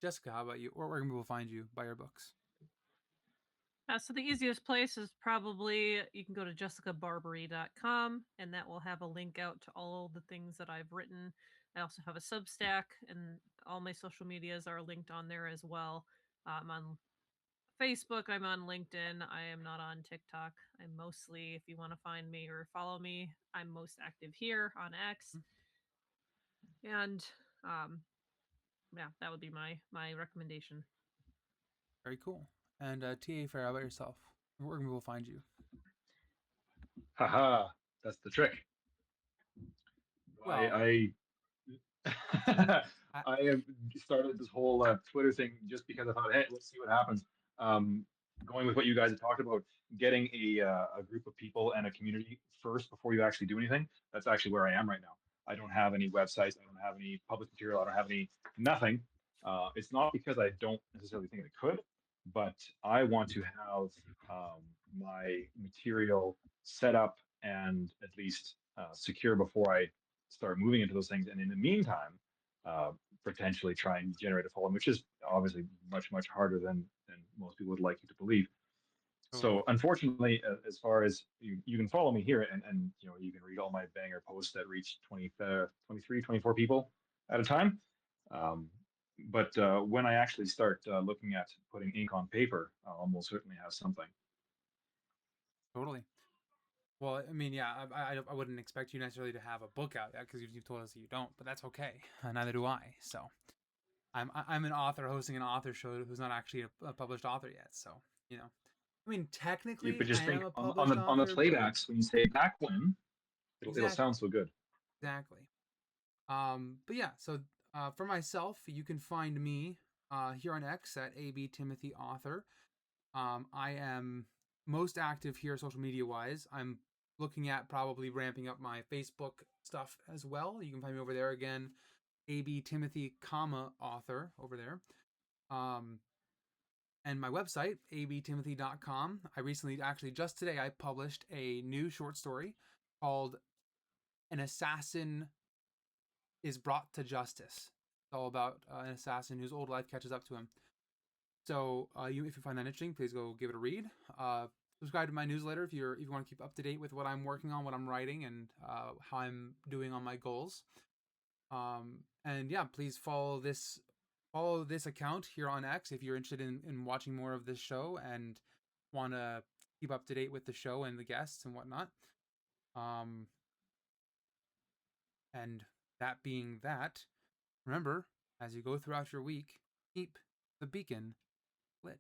Jessica, how about you? Where can people find you? Buy your books? So the easiest place is probably you can go to jessicabarbary.com, and that will have a link out to all the things that I've written. I also have a Substack, and all my social medias are linked on there as well. I'm on Facebook, I'm on LinkedIn, I am not on TikTok. I'm mostly, if you want to find me or follow me, I'm most active here on X. And yeah, that would be my recommendation. Very cool. And TA Fair, how about yourself? Where can people find you? Haha, that's the trick. Well, I I, I have started this whole Twitter thing just because I thought, hey, let's see what happens. Um, Going with what you guys have talked about, getting a group of people and a community first before you actually do anything. That's actually where I am right now. I don't have any websites. I don't have any public material. I don't have any nothing. It's not because I don't necessarily think I could, but I want to have my material set up and at least secure before I start moving into those things. And in the meantime, uh, potentially try and generate a following, which is obviously much harder than most people would like you to believe. totally. So unfortunately, as far as you can follow me here and you know you can read all my banger posts that reach 20, 23, 24 people at a time. Um, but when I actually start looking at putting ink on paper, I'll almost certainly have something. Totally. Well, I mean, yeah, I wouldn't expect you necessarily to have a book out yet because you've told us that you don't, but that's okay. Neither do I. So I'm an author hosting an author show who's not actually a published author yet. So you know, I mean, You technically could just I am think a on published the author, but playbacks when you say back when, it'll exactly, sound so good. exactly. But yeah, so for myself, you can find me here on X at AB Timothy Author. I am most active here social media wise. I'm looking at probably ramping up my Facebook stuff as well. You can find me over there again, AB Timothy, comma author over there. And my website, abtimothy.com. I recently, actually, just today, I published a new short story called An Assassin is Brought to Justice. It's all about an assassin whose old life catches up to him. So, if you find that interesting, please go give it a read. Subscribe to my newsletter if you want to keep up to date with what I'm working on, what I'm writing, and how I'm doing on my goals. And yeah, please follow this account here on X if you're interested in watching more of this show and want to keep up to date with the show and the guests and whatnot. And that being that, remember, as you go throughout your week, keep the beacon lit.